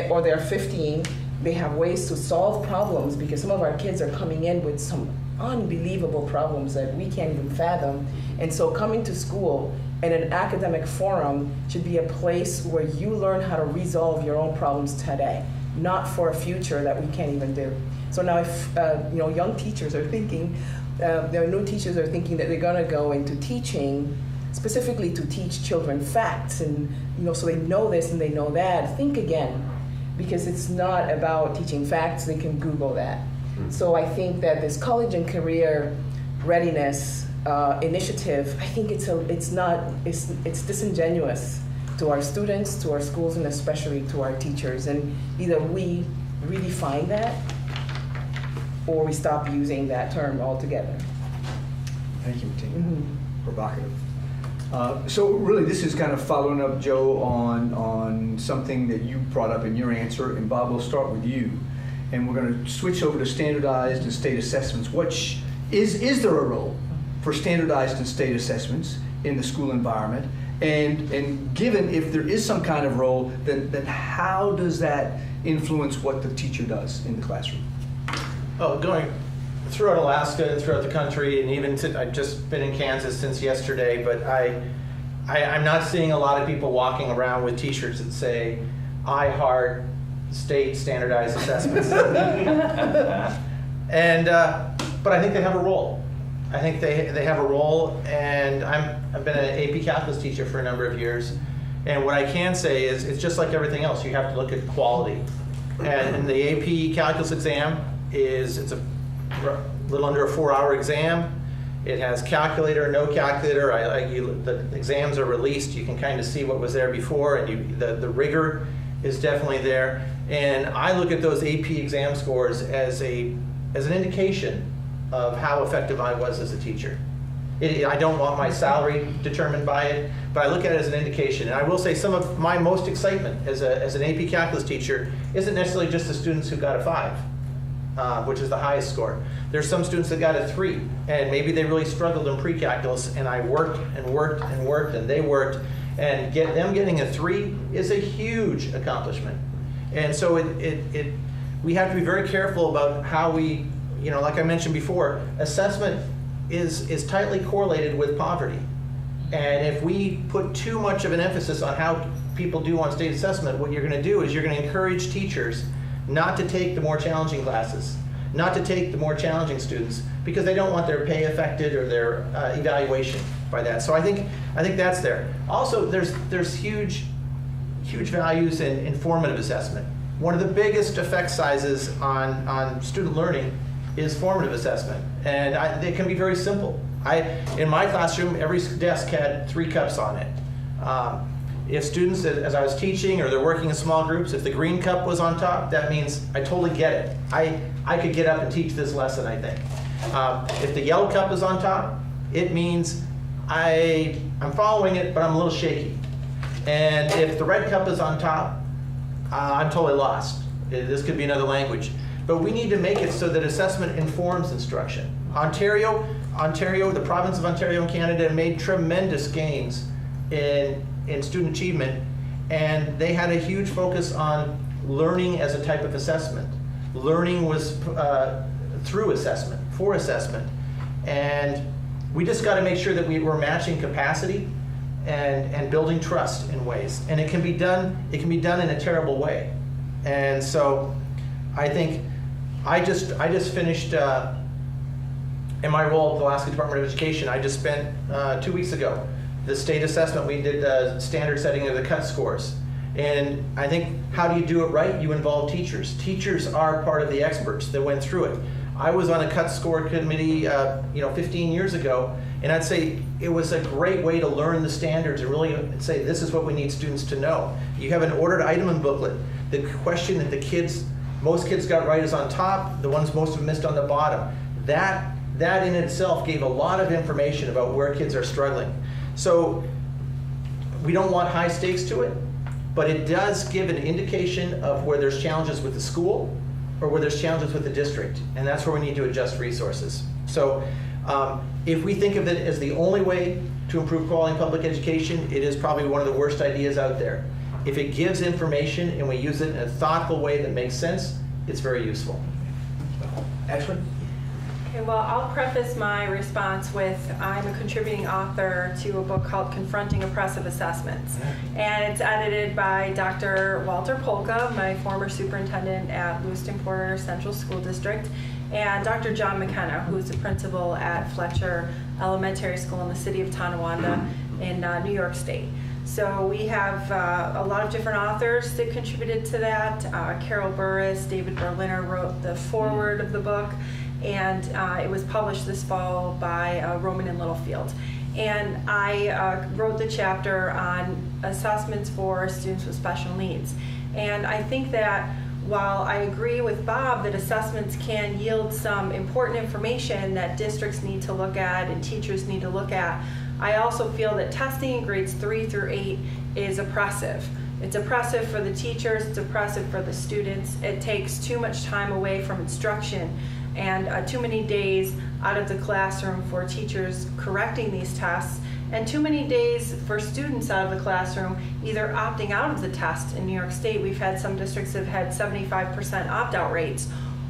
D: or they're 15, they have ways to solve problems, because some of our kids are coming in with some unbelievable problems that we can't even fathom. And so coming to school and an academic forum should be a place where you learn how to resolve your own problems today. not for a future that we can't even do. So now if young teachers are thinking, there are new teachers are thinking that they're going to go into teaching, specifically to teach children facts, and so they know this and they know that, think again, because it's not about teaching facts. They can Google that. So I think that this college and career readiness initiative, I think it's disingenuous to our students, to our schools, and especially to our teachers. And either we redefine that, or we stop using that term altogether.
A: Thank you, Martina. Provocative. So really, this is kind of following up, Joe, on something that you brought up in your answer. And Bob, we'll start with you. And we're going to switch over to standardized and state assessments. Is there a role for standardized and state assessments in the school environment? And given if there is some kind of role, then how does that influence what the teacher does in the classroom?
F: Oh, going throughout Alaska and throughout the country, and even I've just been in Kansas since yesterday, but I'm not seeing a lot of people walking around with T-shirts that say, "I heart state standardized assessments." And but I think they have a role. I think they have a role, and I've been an AP Calculus teacher for a number of years, and what I can say is it's just like everything else. You have to look at quality, and the AP Calculus exam it's a little under a 4-hour exam. It has calculator, no calculator. The exams are released. You can kind of see what was there before, and the rigor is definitely there. And I look at those AP exam scores as an indication of how effective I was as a teacher. I don't want my salary determined by it, but I look at it as an indication. And I will say some of my most excitement as an AP Calculus teacher isn't necessarily just the students who got a 5, which is the highest score. There's some students that got a 3, and maybe they really struggled in pre-calculus, and I worked and worked and worked, and they worked, and them getting a 3 is a huge accomplishment. And so we have to be very careful about how we, like I mentioned before, assessment is tightly correlated with poverty. And if we put too much of an emphasis on how people do on state assessment, what you're going to do is you're going to encourage teachers not to take the more challenging classes, not to take the more challenging students, because they don't want their pay affected or their evaluation by that. So I think that's there. Also, there's huge values in formative assessment. One of the biggest effect sizes on student learning is formative assessment, and it can be very simple. In my classroom, every desk had 3 cups on it. If students, as I was teaching, or they're working in small groups, if the green cup was on top, that means I totally get it. I could get up and teach this lesson, I think. If the yellow cup is on top, it means I'm following it, but I'm a little shaky. And if the red cup is on top, I'm totally lost. This could be another language. But we need to make it so that assessment informs instruction. Ontario, the province of Ontario in Canada, made tremendous gains in student achievement, and they had a huge focus on learning as a type of assessment. Learning was through assessment, for assessment. And we just got to make sure that we're matching capacity and building trust in ways. And it can be done in a terrible way. And so I think I just finished in my role at the Alaska Department of Education. I just spent 2 weeks ago the state assessment. We did the standard setting of the cut scores. And I think, how do you do it right? You involve teachers. Teachers are part of the experts that went through it. I was on a cut score committee 15 years ago, and I'd say it was a great way to learn the standards and really say, this is what we need students to know. You have an ordered item booklet. The question that most kids got right is on top, the ones most have missed on the bottom. That in itself gave a lot of information about where kids are struggling. So we don't want high stakes to it, but it does give an indication of where there's challenges with the school or where there's challenges with the district, and that's where we need to adjust resources. So if we think of it as the only way to improve quality in public education, it is probably one of the worst ideas out there. If it gives information and we use it in a thoughtful way that makes sense, it's very useful.
A: Ashley?
B: Okay, well, I'll preface my response with I'm a contributing author to a book called Confronting Oppressive Assessments. And it's edited by Dr. Walter Polka, my former superintendent at Lewiston Porter Central School District, and Dr. John McKenna, who is the principal at Fletcher Elementary School in the city of Tonawanda in New York State. So we have a lot of different authors that contributed to that. Carol Burris, David Berliner wrote the foreword of the book, and it was published this fall by Rowman and Littlefield. And I wrote the chapter on assessments for students with special needs. And I think that while I agree with Bob that assessments can yield some important information that districts need to look at and teachers need to look at, I also feel that testing in grades 3 through 8 is oppressive. It's oppressive for the teachers, it's oppressive for the students. It takes too much time away from instruction and too many days out of the classroom for teachers correcting these tests, and too many days for students out of the classroom either opting out of the test. In New York State, we've had some districts that have had 75% opt-out rates,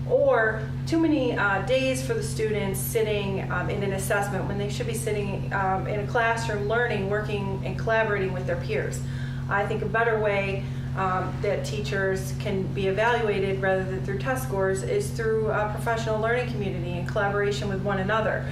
B: or too many days for the students sitting in an assessment when they should be sitting in a classroom learning, working, and collaborating with their peers. I think a better way that teachers can be evaluated rather than through test scores is through a professional learning community and collaboration with one another.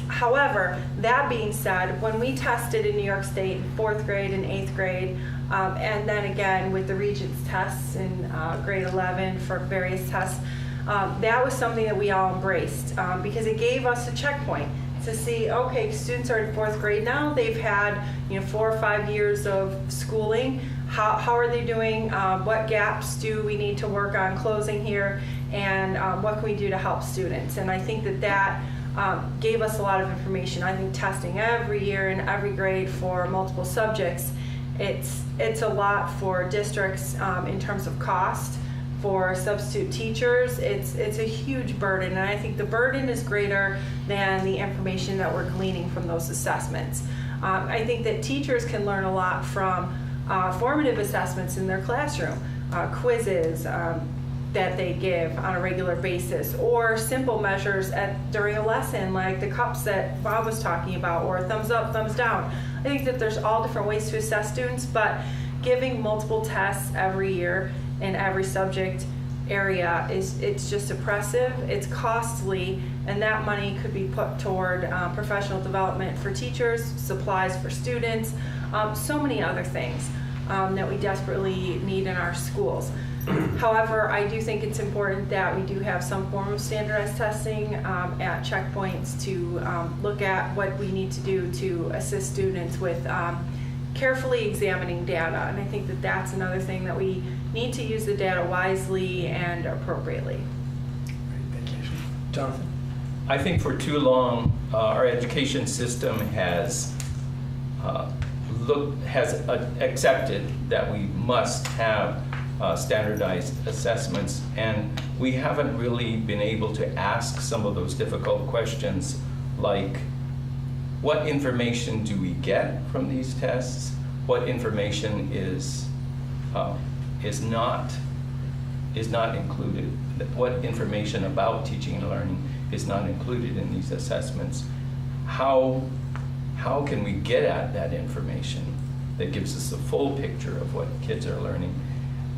B: However, that being said, when we tested in New York State, 4th grade and 8th grade, and then again with the Regents tests in grade 11 for various tests, that was something that we all embraced because it gave us a checkpoint to see, okay, students are in 4th grade now, they've had 4 or 5 years of schooling, how are they doing, what gaps do we need to work on closing here, and what can we do to help students. And I think that gave us a lot of information. I think testing every year in every grade for multiple subjects, it's a lot for districts in terms of cost. For substitute teachers, it's a huge burden, and I think the burden is greater than the information that we're gleaning from those assessments. I think that teachers can learn a lot from formative assessments in their classroom, quizzes that they give on a regular basis, or simple measures during a lesson like the cups that Bob was talking about, or thumbs up, thumbs down. I think that there's all different ways to assess students, but giving multiple tests every year in every subject area it's just oppressive, it's costly, and that money could be put toward professional development for teachers, supplies for students, so many other things that we desperately need in our schools. However, I do think it's important that we do have some form of standardized testing at checkpoints to look at what we need to do to assist students with carefully examining data. And I think that that's another thing, that we need to use the data wisely and appropriately.
A: Thank you. Jonathan?
C: I think for too long, our education system has accepted that we must have standardized assessments, and we haven't really been able to ask some of those difficult questions, like what information do we get from these tests? What information is not included? What information about teaching and learning is not included in these assessments? How can we get at that information that gives us a full picture of what kids are learning?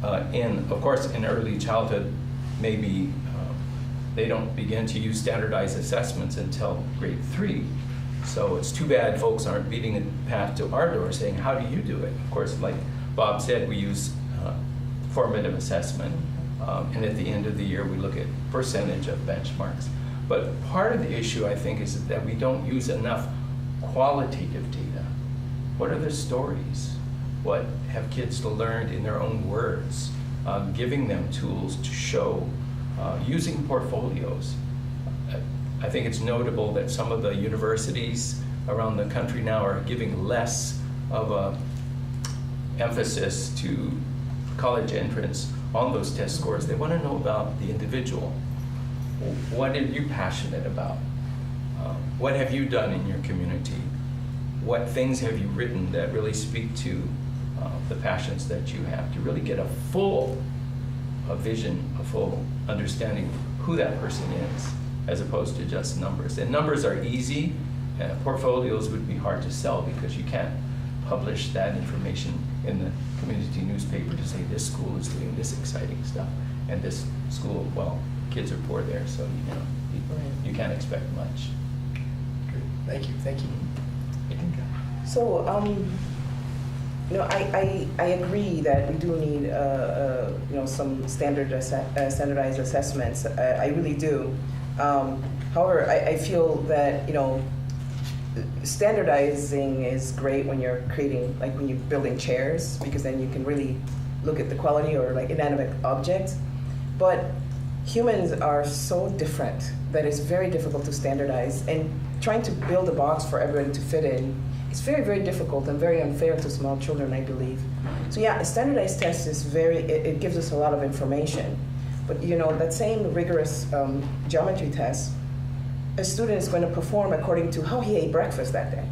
C: And of course, in early childhood, maybe they don't begin to use standardized assessments until grade 3. So it's too bad folks aren't beating a path to our door saying, how do you do it? Of course, like Bob said, we use formative assessment, and at the end of the year we look at percentage of benchmarks. But part of the issue, I think, is that we don't use enough qualitative data. What are the stories? What have kids learned in their own words? Giving them tools to show, using portfolios. I think it's notable that some of the universities around the country now are giving less of a emphasis to college entrance on those test scores. They want to know about the individual. What are you passionate about? What have you done in your community? What things have you written that really speak to the passions that you have, to really get a full vision, a full understanding of who that person is. as opposed to just numbers. And numbers are easy. Portfolios would be hard to sell because you can't publish that information in the community newspaper to say this school is doing this exciting stuff, and this school, well, kids are poor there, so you can't expect much.
F: Great. Thank you. Thank you.
D: So, I agree that we do need, some standardized assessments. I really do. However, I feel that, standardizing is great when you're creating, like when you're building chairs, because then you can really look at the quality, or like inanimate objects. But humans are so different that it's very difficult to standardize, and trying to build a box for everyone to fit in is very, very difficult and very unfair to small children, I believe. So yeah, a standardized test is it gives us a lot of information. But that same rigorous geometry test, a student is going to perform according to how he ate breakfast that day,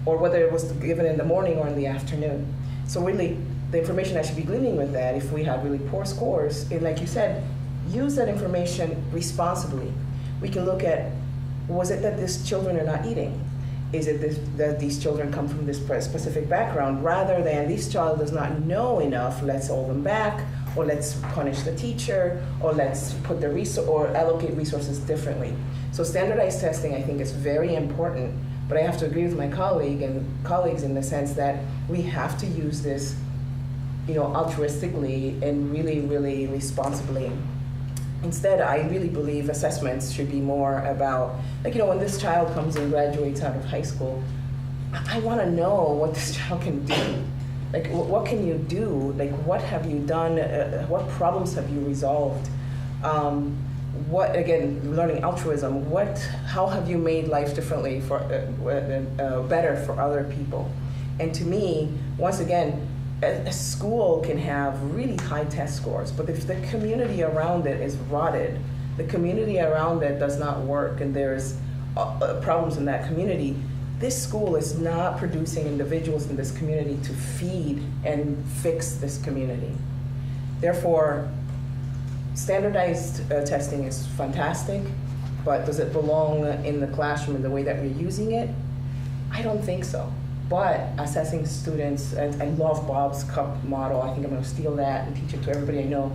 D: or whether it was given in the morning or in the afternoon. So really, the information I should be gleaning with that, if we had really poor scores, and like you said, use that information responsibly. We can look at, was it that these children are not eating? Is it that these children come from this specific background, rather than this child does not know enough, let's hold them back, or let's punish the teacher, or let's put or allocate resources differently. So standardized testing, I think, is very important, but I have to agree with my colleagues in the sense that we have to use this, altruistically and really, really responsibly. Instead, I really believe assessments should be more about, when this child comes and graduates out of high school, I want to know what this child can do. Like, what can you do? Like, what have you done? What problems have you resolved? Learning altruism. How have you made life differently better for other people? And to me, once again, a school can have really high test scores, but if the community around it is rotted, the community around it does not work, and there's problems in that community, this school is not producing individuals in this community to feed and fix this community. Therefore, standardized testing is fantastic, but does it belong in the classroom in the way that we're using it? I don't think so. But assessing students, and I love Bob's cup model. I think I'm going to steal that and teach it to everybody I know,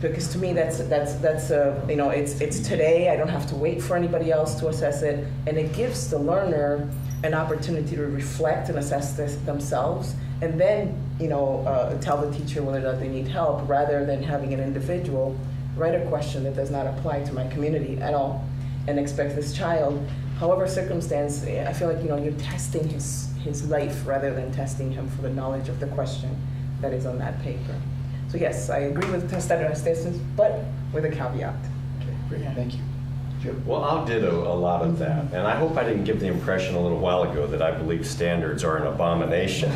D: because to me that's it's today. I don't have to wait for anybody else to assess it, and it gives the learner an opportunity to reflect and assess this themselves, and then tell the teacher whether or not they need help, rather than having an individual write a question that does not apply to my community at all, and expect this child, however circumstance, I feel like you're testing his life rather than testing him for the knowledge of the question that is on that paper. So yes, I agree with standardized tests, but with a caveat.
F: Okay, great, thank you. Jim?
E: Well, I'll ditto a lot of that, and I hope I didn't give the impression a little while ago that I believe standards are an abomination.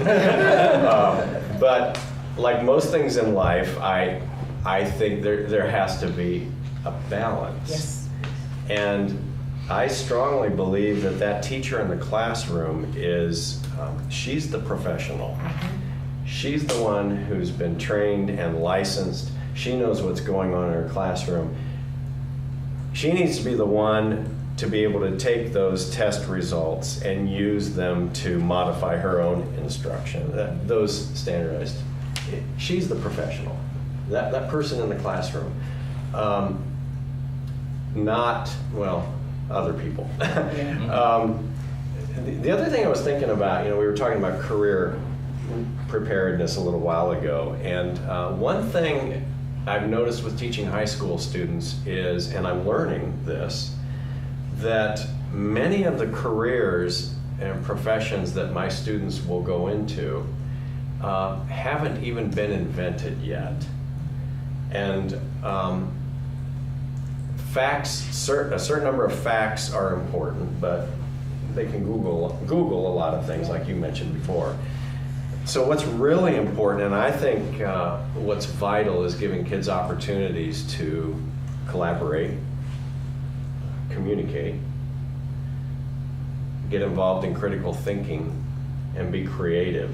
E: But like most things in life, I think there has to be a balance.
D: Yes.
E: And I strongly believe that teacher in the classroom is, she's the professional. She's the one who's been trained and licensed. She knows what's going on in her classroom. She needs to be the one to be able to take those test results and use them to modify her own instruction. Those standardized. She's the professional. That person in the classroom. Not, well, other people. The other thing I was thinking about, we were talking about career preparedness a little while ago, and one thing I've noticed with teaching high school students is, and I'm learning this, that many of the careers and professions that my students will go into haven't even been invented yet. And facts, a certain number of facts are important, but they can Google a lot of things, like you mentioned before. So what's really important, and I think what's vital, is giving kids opportunities to collaborate, communicate, get involved in critical thinking, and be creative.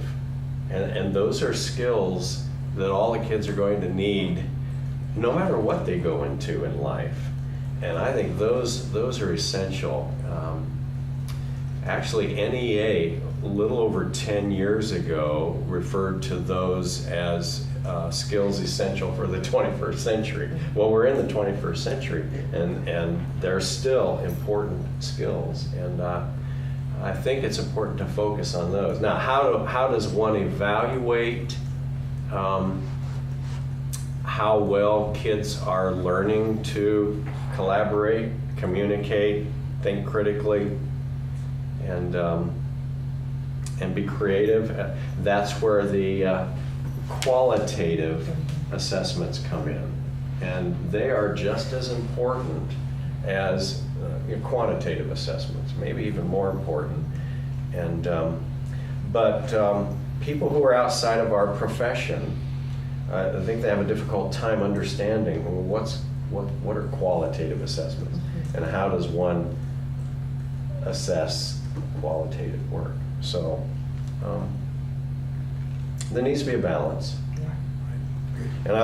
E: And those are skills that all the kids are going to need no matter what they go into in life. And I think those are essential. Actually, NEA, a little over 10 years ago, referred to those as skills essential for the 21st century. Well, we're in the 21st century, and they're still important skills. And I think it's important to focus on those. Now, how does one evaluate how well kids are learning to collaborate, communicate, think critically, and be creative? That's where the qualitative assessments come in, and they are just as important as quantitative assessments, maybe even more important. And but people who are outside of our profession, I think they have a difficult time understanding what are qualitative assessments, and how does one assess qualitative work. So there needs to be a balance. And I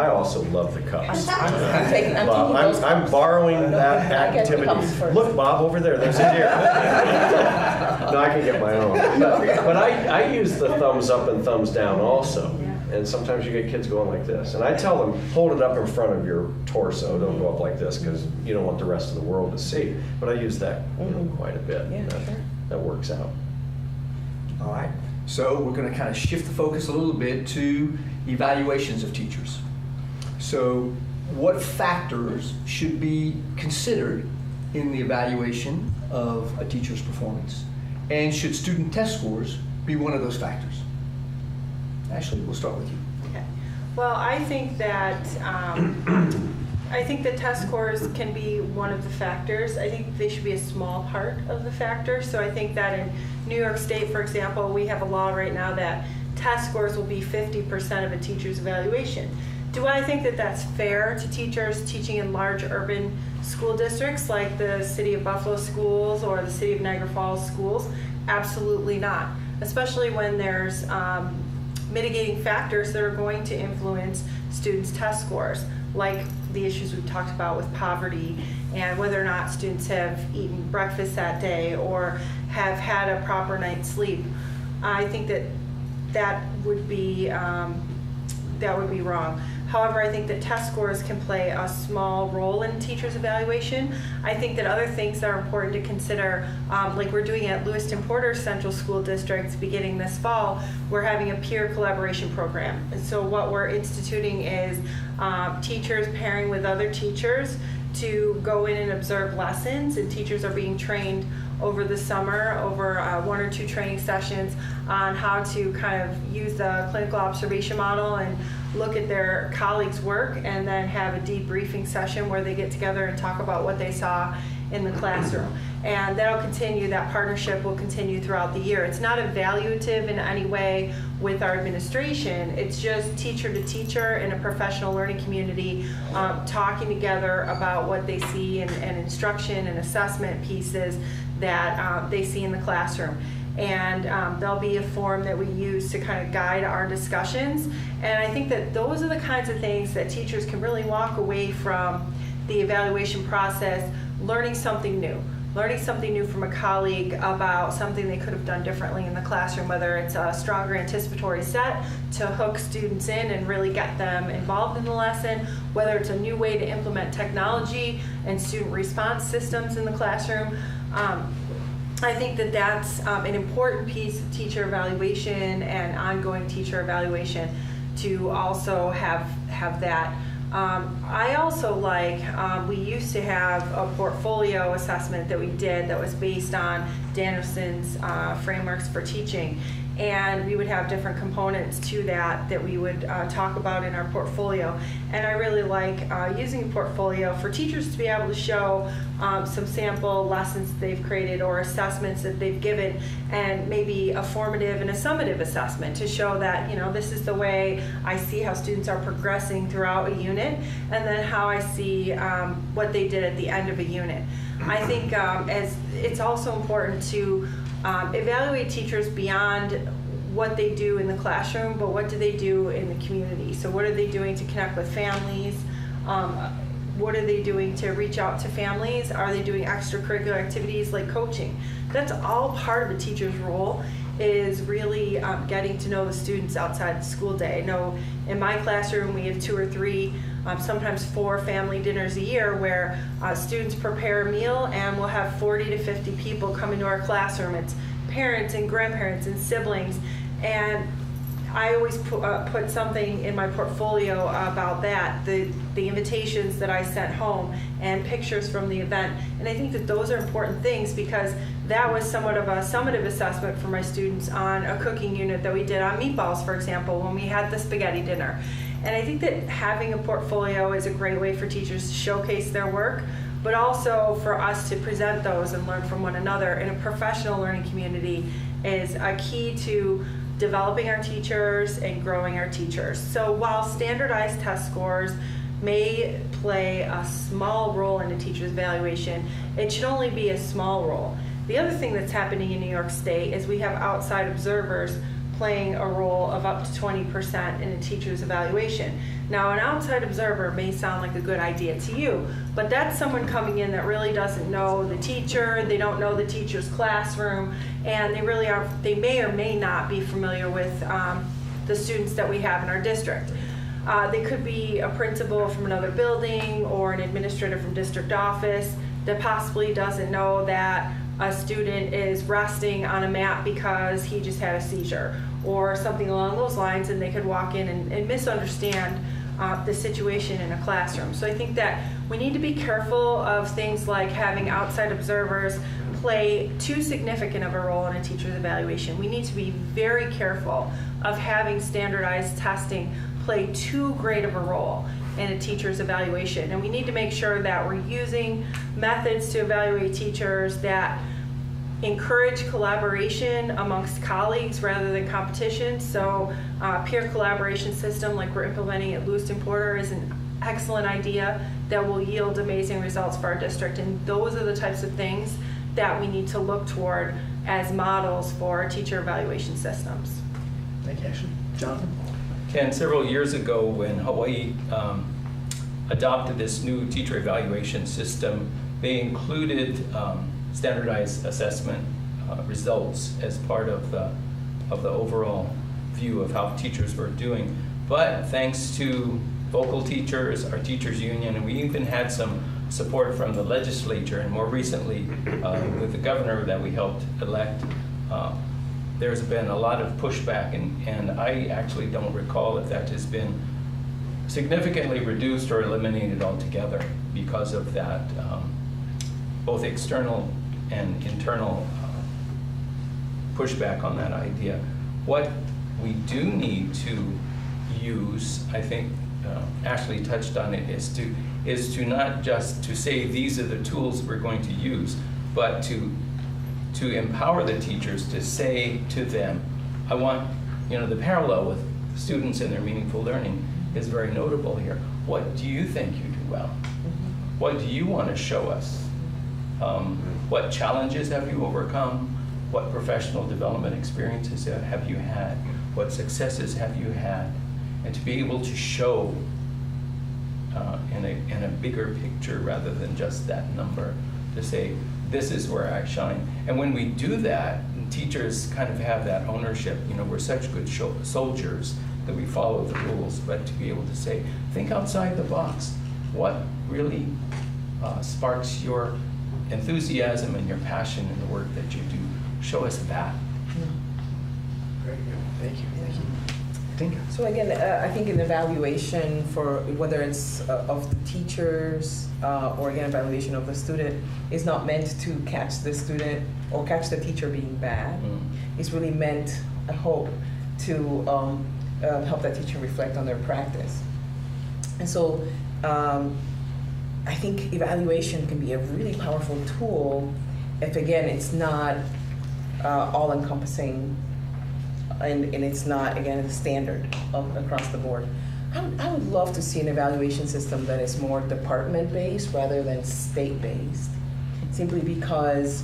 E: also love the cups. I'm borrowing that activity. Look, Bob, over there, there's a deer. No, I can get my own. But I use the thumbs up and thumbs down also. And sometimes you get kids going like this. And I tell them, hold it up in front of your torso. Don't go up like this, because you don't want the rest of the world to see. But I use that quite a bit.
D: Yeah, sure.
E: That works out.
A: All right. So we're going to kind of shift the focus a little bit to evaluations of teachers. So what factors should be considered in the evaluation of a teacher's performance? And should student test scores be one of those factors? Ashley, we'll start with you.
B: Okay. Well, I think that test scores can be one of the factors. I think they should be a small part of the factor. So I think that in New York State, for example, we have a law right now that test scores will be 50% of a teacher's evaluation. Do I think that that's fair to teachers teaching in large urban school districts like the City of Buffalo schools or the City of Niagara Falls schools? Absolutely not, especially when there's mitigating factors that are going to influence students' test scores, like the issues we've talked about with poverty and whether or not students have eaten breakfast that day or have had a proper night's sleep. I think that would be wrong. However, I think that test scores can play a small role in teachers' evaluation. I think that other things that are important to consider, like we're doing at Lewiston Porter Central School District beginning this fall, we're having a peer collaboration program. And so what we're instituting is teachers pairing with other teachers to go in and observe lessons, and teachers are being trained over the summer, over 1 or 2 training sessions on how to kind of use the clinical observation model and look at their colleagues' work, and then have a debriefing session where they get together and talk about what they saw in the classroom. And that'll continue, that partnership will continue throughout the year. It's not evaluative in any way with our administration. It's just teacher to teacher in a professional learning community talking together about what they see and instruction and assessment pieces that they see in the classroom. And there'll be a form that we use to kind of guide our discussions. And I think that those are the kinds of things that teachers can really walk away from the evaluation process learning something new from a colleague about something they could have done differently in the classroom, whether it's a stronger anticipatory set to hook students in and really get them involved in the lesson, whether it's a new way to implement technology and student response systems in the classroom. I think that that's an important piece of teacher evaluation and ongoing teacher evaluation to also have that. I also we used to have a portfolio assessment that we did that was based on Danielson's frameworks for teaching. And we would have different components to that we would talk about in our portfolio. And I really like using a portfolio for teachers to be able to show some sample lessons that they've created or assessments that they've given, and maybe a formative and a summative assessment to show that, this is the way I see how students are progressing throughout a unit, and then how I see what they did at the end of a unit. I think as it's also important to evaluate teachers beyond what they do in the classroom, but what do they do in the community? So what are they doing to connect with families? What are they doing to reach out to families? Are they doing extracurricular activities like coaching? That's all part of a teacher's role, is really getting to know the students outside the school day. I know in my classroom we have 2 or 3, sometimes 4 family dinners a year where students prepare a meal, and we'll have 40 to 50 people come into our classroom. It's parents and grandparents and siblings, and I always put something in my portfolio about that, the invitations that I sent home and pictures from the event. And I think that those are important things, because that was somewhat of a summative assessment for my students on a cooking unit that we did on meatballs, for example, when we had the spaghetti dinner. And I think that having a portfolio is a great way for teachers to showcase their work, but also for us to present those and learn from one another in a professional learning community is a key to developing our teachers and growing our teachers. So while standardized test scores may play a small role in a teacher's evaluation, it should only be a small role. The other thing that's happening in New York State is we have outside observers playing a role of up to 20% in a teacher's evaluation. Now, an outside observer may sound like a good idea to you, but that's someone coming in that really doesn't know the teacher, they don't know the teacher's classroom, and they may or may not be familiar with the students that we have in our district. They could be a principal from another building or an administrator from district office that possibly doesn't know that a student is resting on a mat because he just had a seizure or something along those lines, and they could walk in and misunderstand the situation in a classroom. So I think that we need to be careful of things like having outside observers play too significant of a role in a teacher's evaluation. We need to be very careful of having standardized testing play too great of a role in a teacher's evaluation. And we need to make sure that we're using methods to evaluate teachers that encourage collaboration amongst colleagues rather than competition. So peer collaboration system like we're implementing at Lewiston Porter is an excellent idea that will yield amazing results for our district. And those are the types of things that we need to look toward as models for teacher evaluation systems.
A: Thank you, Ashley. Jonathan?
C: Ken, several years ago when Hawaii adopted this new teacher evaluation system, they included standardized assessment results as part of the overall view of how teachers were doing. But thanks to vocal teachers, our teachers union, and we even had some support from the legislature, and more recently with the governor that we helped elect, there's been a lot of pushback, and I actually don't recall if that has been significantly reduced or eliminated altogether because of that, both external and internal pushback on that idea. What we do need to use, I think Ashley touched on it, is to not just to say these are the tools we're going to use, but to empower the teachers to say to them, I want, the parallel with students and their meaningful learning is very notable here. What do you think you do well? What do you want to show us? What challenges have you overcome? What professional development experiences have you had? What successes have you had? And to be able to show in a bigger picture rather than just that number, to say, this is where I shine. And when we do that, teachers kind of have that ownership. We're such good soldiers that we follow the rules, but to be able to say, think outside the box. What really sparks your enthusiasm and your passion in the work that you do? Show us that.
A: Very good. Thank you. Thank you. Tinka?
D: So again, I think an evaluation for whether it's of the teachers or again evaluation of the student is not meant to catch the student or catch the teacher being bad. It's really meant, I hope, to help that teacher reflect on their practice. And so I think evaluation can be a really powerful tool if, again, it's not all-encompassing and it's not, again, a standard across the board. I would love to see an evaluation system that is more department-based rather than state-based, simply because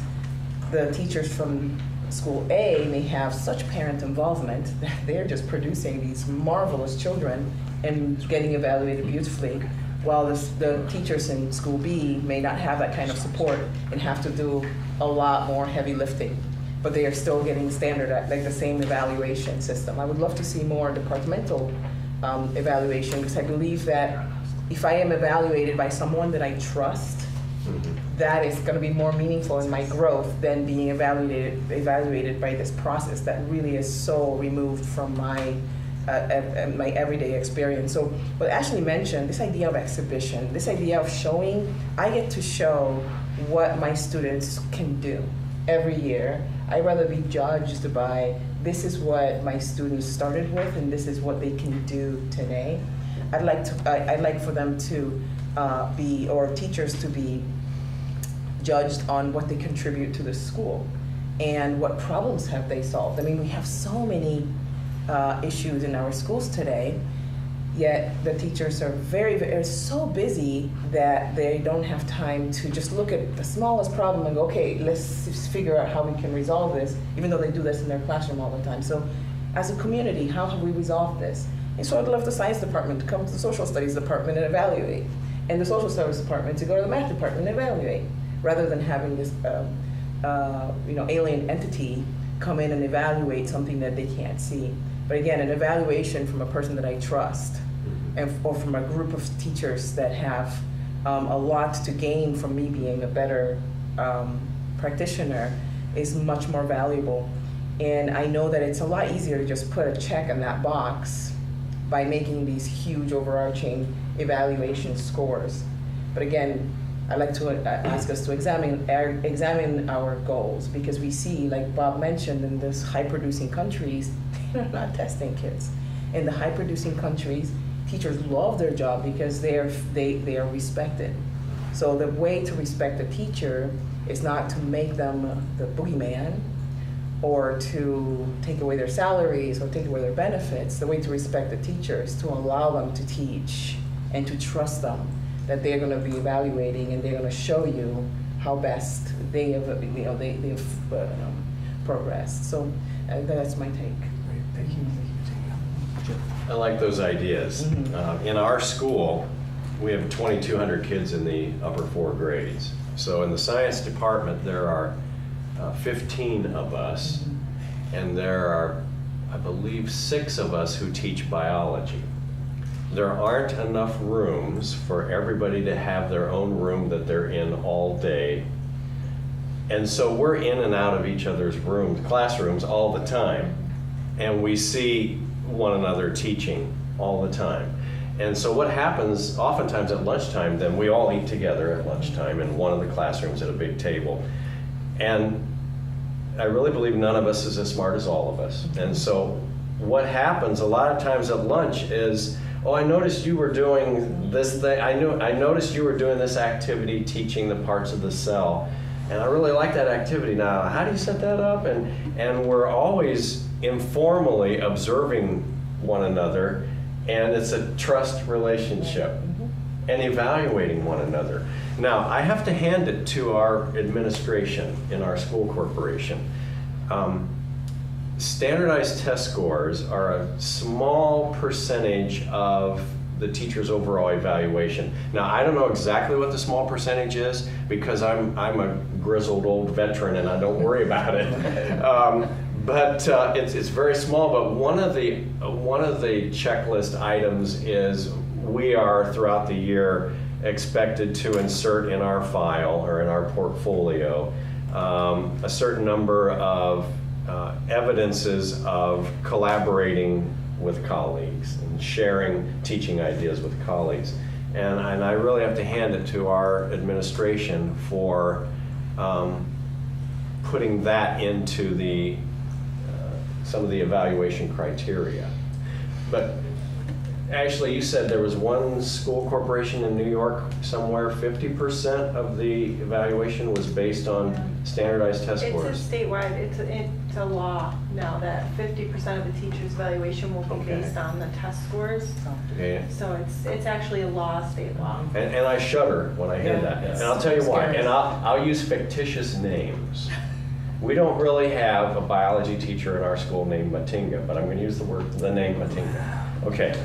D: the teachers from school A may have such parent involvement that they're just producing these marvelous children and getting evaluated beautifully, while the teachers in School B may not have that kind of support and have to do a lot more heavy lifting, but they are still getting standard, like the same evaluation system. I would love to see more departmental evaluation, because I believe that if I am evaluated by someone that I trust, that is going to be more meaningful in my growth than being evaluated by this process that really is so removed from my everyday experience. So what Ashley mentioned, this idea of exhibition, this idea of showing, I get to show what my students can do every year. I'd rather be judged by, this is what my students started with and this is what they can do today. I'd like for them to be, or teachers to be judged on what they contribute to the school and what problems have they solved. I mean, we have so many issues in our schools today, yet the teachers are so busy that they don't have time to just look at the smallest problem and go, okay, let's just figure out how we can resolve this, even though they do this in their classroom all the time. So as a community, how have we resolved this? And so I'd love the science department to come to the social studies department and evaluate, and the social studies department to go to the math department and evaluate, rather than having this alien entity come in and evaluate something that they can't see. But again, an evaluation from a person that I trust, or from a group of teachers that have a lot to gain from me being a better practitioner, is much more valuable. And I know that it's a lot easier to just put a check in that box by making these huge overarching evaluation scores. But again, I'd like to ask us to examine our goals, because we see, like Bob mentioned, in these high-producing countries, they're not testing kids. In the high-producing countries, teachers love their job because they are respected. So the way to respect a teacher is not to make them the boogeyman, or to take away their salaries or take away their benefits. The way to respect the teacher is to allow them to teach and to trust them that they're going to be evaluating and they're going to show you how best they have progressed. So that's my take.
A: Great. Thank you.
E: I like those ideas. In our school, we have 2,200 kids in the upper 4 grades. So in the science department, there are 15 of us, and there are, I believe, 6 of us who teach biology. There aren't enough rooms for everybody to have their own room that they're in all day. And so we're in and out of each other's classrooms all the time. And we see one another teaching all the time. And so what happens oftentimes at lunchtime, then we all eat together at lunchtime in one of the classrooms at a big table. And I really believe none of us is as smart as all of us. And so what happens a lot of times at lunch is, oh, I noticed you were doing this thing. I noticed you were doing this activity, teaching the parts of the cell. And I really like that activity. Now, how do you set that up? And we're always informally observing one another, and it's a trust relationship, and evaluating one another. Now, I have to hand it to our administration in our school corporation. Standardized test scores are a small percentage of the teacher's overall evaluation. Now, I don't know exactly what the small percentage is, because I'm a grizzled old veteran and I don't worry about it. But it's very small. But one of the checklist items is we are throughout the year expected to insert in our file or in our portfolio a certain number of evidences of collaborating with colleagues and sharing teaching ideas with colleagues. And I really have to hand it to our administration for putting that into the some of the evaluation criteria. But Ashley, you said there was one school corporation in New York somewhere, 50% of the evaluation was based on standardized test scores.
B: It's a statewide, it's a law now that 50% of the teacher's evaluation will be based on the test scores.
E: Okay.
B: So it's actually a law, state law.
E: And I shudder when I hear that.
D: Yes.
E: And I'll tell you why. And I'll use fictitious names. We don't really have a biology teacher in our school named Matinga, but I'm going to use the name Matinga. Okay.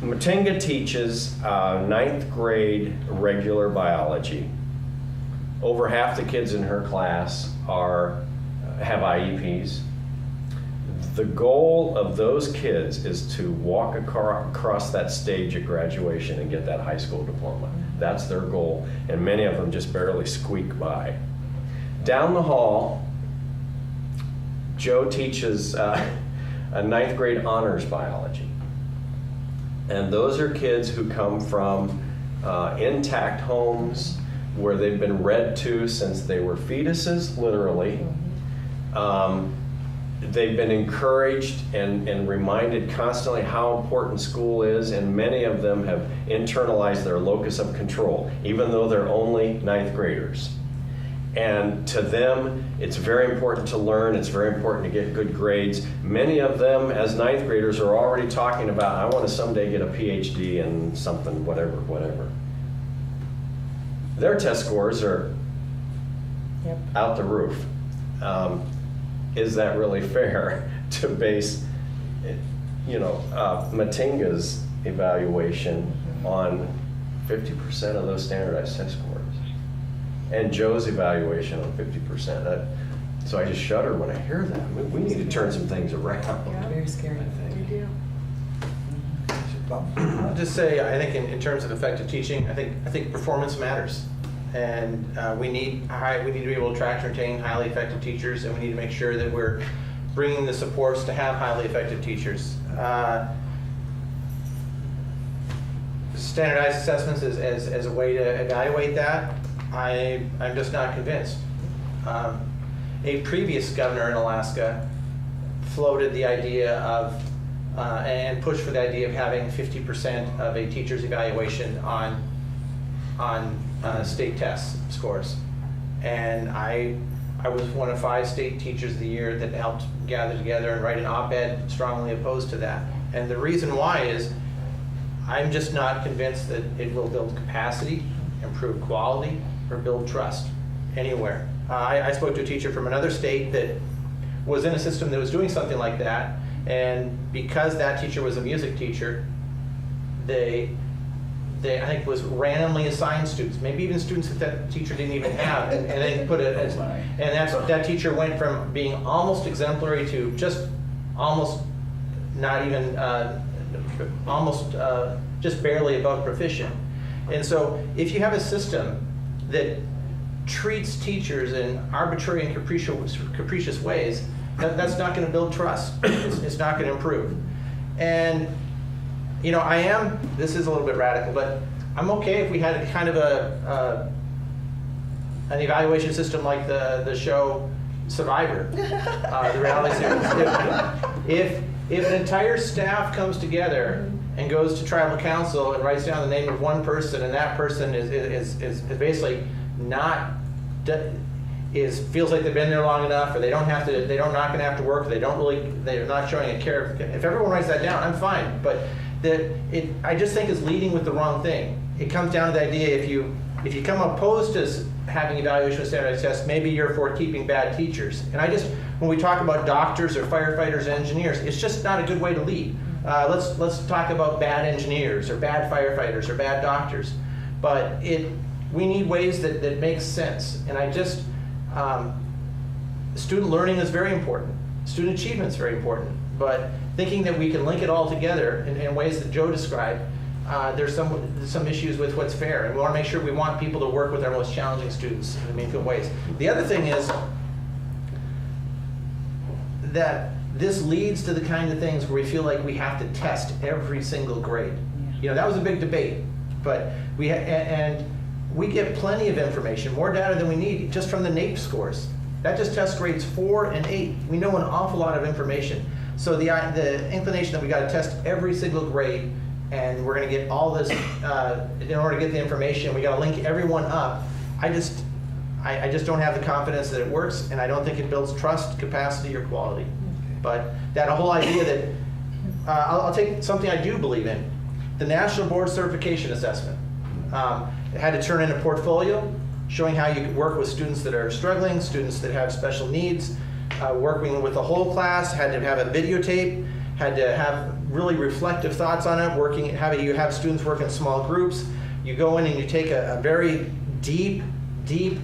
E: Matinga teaches ninth grade regular biology. Over half the kids in her class have IEPs. The goal of those kids is to walk across that stage at graduation and get that high school diploma. That's their goal, and many of them just barely squeak by. Down the hall, Joe teaches a ninth grade honors biology. And those are kids who come from intact homes where they've been read to since they were fetuses, literally. They've been encouraged and reminded constantly how important school is, and many of them have internalized their locus of control, even though they're only ninth graders. And to them, it's very important to learn, it's very important to get good grades. Many of them, as ninth graders, are already talking about, I want to someday get a PhD in something, whatever. Their test scores are out the roof. Is that really fair to base, Matinga's evaluation on 50% of those standardized test scores, and Joe's evaluation on 50%? So I just shudder when I hear that. We need to turn some things around.
B: Yeah.
D: Very scary.
B: We do.
F: I'll just say, I think in terms of effective teaching, I think performance matters. And we need to be able to attract and retain highly effective teachers, and we need to make sure that we're bringing the supports to have highly effective teachers. Standardized assessments as a way to evaluate that, I'm just not convinced. A previous governor in Alaska floated the idea of and pushed for the idea of having 50% of a teacher's evaluation on state test scores. And I was one of 5 state teachers of the year that helped gather together and write an op-ed strongly opposed to that. And the reason why is I'm just not convinced that it will build capacity, improve quality, or build trust anywhere. I spoke to a teacher from another state that was in a system that was doing something like that, and because that teacher was a music teacher, they I think was randomly assigned students, maybe even students that teacher didn't even have, and they put it as, and that teacher went from being almost exemplary to just almost not even, just barely above proficient. And so if you have a system that treats teachers in arbitrary and capricious ways, that's not going to build trust. It's not going to improve. And this is a little bit radical, but I'm okay if we had kind of an evaluation system like the show Survivor, the reality series. If an entire staff comes together and goes to tribal council and writes down the name of one person, and that person is basically feels like they've been there long enough, or they're not going to have to work, they're not showing a care. If everyone writes that down, I'm fine. But I just think is leading with the wrong thing. It comes down to the idea, if you come opposed to having evaluation with standardized tests, maybe you're for keeping bad teachers. And when we talk about doctors or firefighters or engineers, it's just not a good way to lead. Let's talk about bad engineers or bad firefighters or bad doctors. But we need ways that make sense. And student learning is very important. Student achievement is very important. But thinking that we can link it all together in ways that Joe described, there's some issues with what's fair. And we want to make sure we want people to work with our most challenging students in meaningful ways. The other thing is that this leads to the kind of things where we feel like we have to test every single grade. That was a big debate. But we get plenty of information, more data than we need, just from the NAEP scores. That just tests grades 4 and 8. We know an awful lot of information. So the inclination that we got to test every single grade, and we're going to get all this in order to get the information, we got to link everyone up. I just don't have the confidence that it works, and I don't think it builds trust, capacity, or quality. But that whole idea that I'll take something I do believe in, the National Board Certification Assessment. It had to turn in a portfolio showing how you could work with students that are struggling, students that have special needs, working with the whole class, had to have a videotape, had to have really reflective thoughts on it, you have students work in small groups. You go in and you take a very deep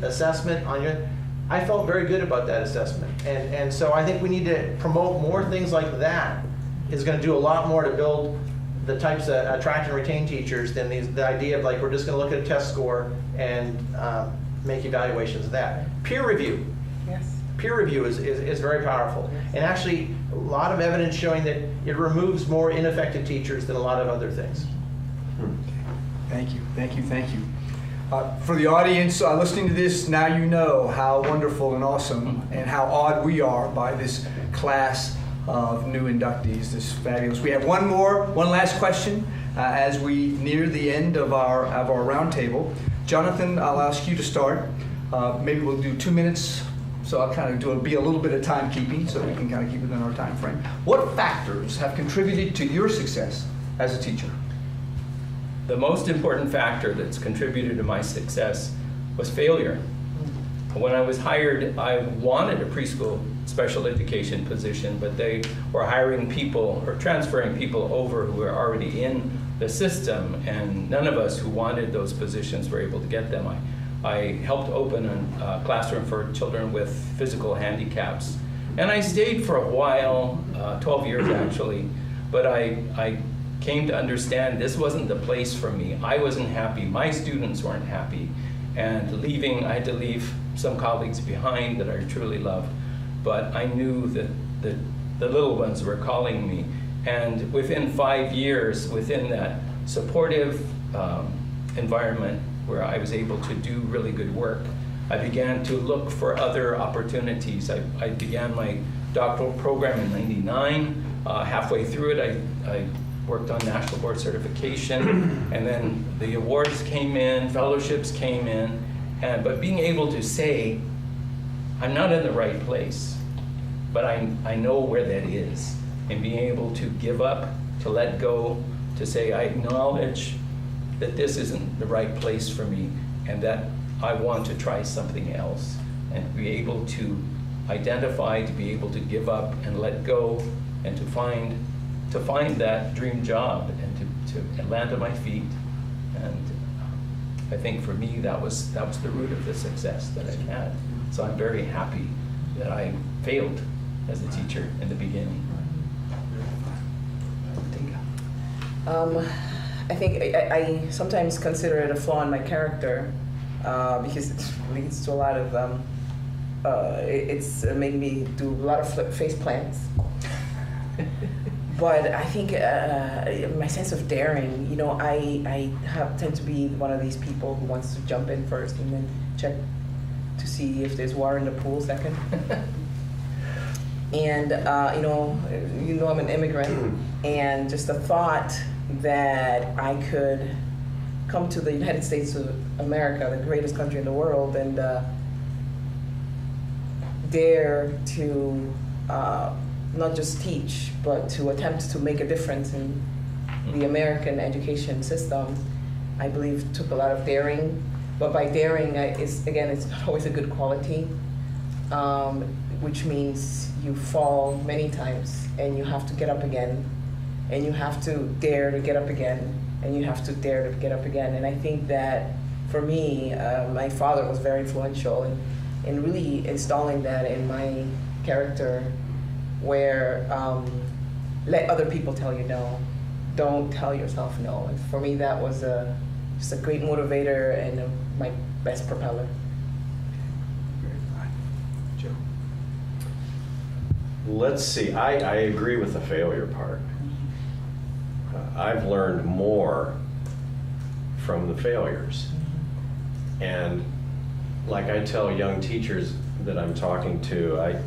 F: assessment on your. I felt very good about that assessment. And so I think we need to promote more things like that. Is going to do a lot more to build the types of attract and retain teachers than the idea of like we're just going to look at a test score and make evaluations of that. Peer review.
D: Yes.
F: Peer review is very powerful. And actually a lot of evidence showing that it removes more ineffective teachers than a lot of other things.
A: Thank you, thank you, thank you. For the audience listening to this, now you know how wonderful and awesome and how awed we are by this class of new inductees. This is fabulous. We have one last question as we near the end of our roundtable. Jonathan, I'll ask you to start. Maybe we'll do 2 minutes, so I'll kind of be a little bit of timekeeping so we can kind of keep within our time frame. What factors have contributed to your success as a teacher?
C: The most important factor that's contributed to my success was failure. When I was hired, I wanted a preschool special education position, but they were hiring people or transferring people over who were already in the system, and none of us who wanted those positions were able to get them. I helped open a classroom for children with physical handicaps, and I stayed for a while, 12 years actually, but I came to understand this wasn't the place for me. I wasn't happy, my students weren't happy, and I had to leave some colleagues behind that I truly loved, but I knew that the little ones were calling me, and within 5 years, within that supportive environment where I was able to do really good work, I began to look for other opportunities. I began my doctoral program in '99. Halfway through it, I worked on national board certification, and then the awards came in, fellowships came in, but being able to say, I'm not in the right place, but I know where that is, and being able to give up, to let go, to say I acknowledge that this isn't the right place for me, and that I want to try something else, and be able to identify, to be able to give up and let go, and to find that dream job and to land on my feet. And I think for me that was the root of the success that I've had. So I'm very happy that I failed as a teacher in the beginning.
D: I think I sometimes consider it a flaw in my character because it leads to a lot of it's made me do a lot of face plants. But I think my sense of daring, I tend to be one of these people who wants to jump in first and then check to see if there's water in the pool second. And I'm an immigrant, and just the thought that I could come to the United States of America, the greatest country in the world, and dare to not just teach, but to attempt to make a difference in the American education system, I believe took a lot of daring. But by daring, it's not always a good quality, which means you fall many times and you have to get up again, and you have to dare to get up again, and you have to dare to get up again. And I think that for me, my father was very influential in really installing that in my character, where let other people tell you no, don't tell yourself no. And for me, that was just a great motivator and my best propeller.
A: Very fine. Joe?
E: Let's see, I agree with the failure part. I've learned more from the failures. And like I tell young teachers that I'm talking to, I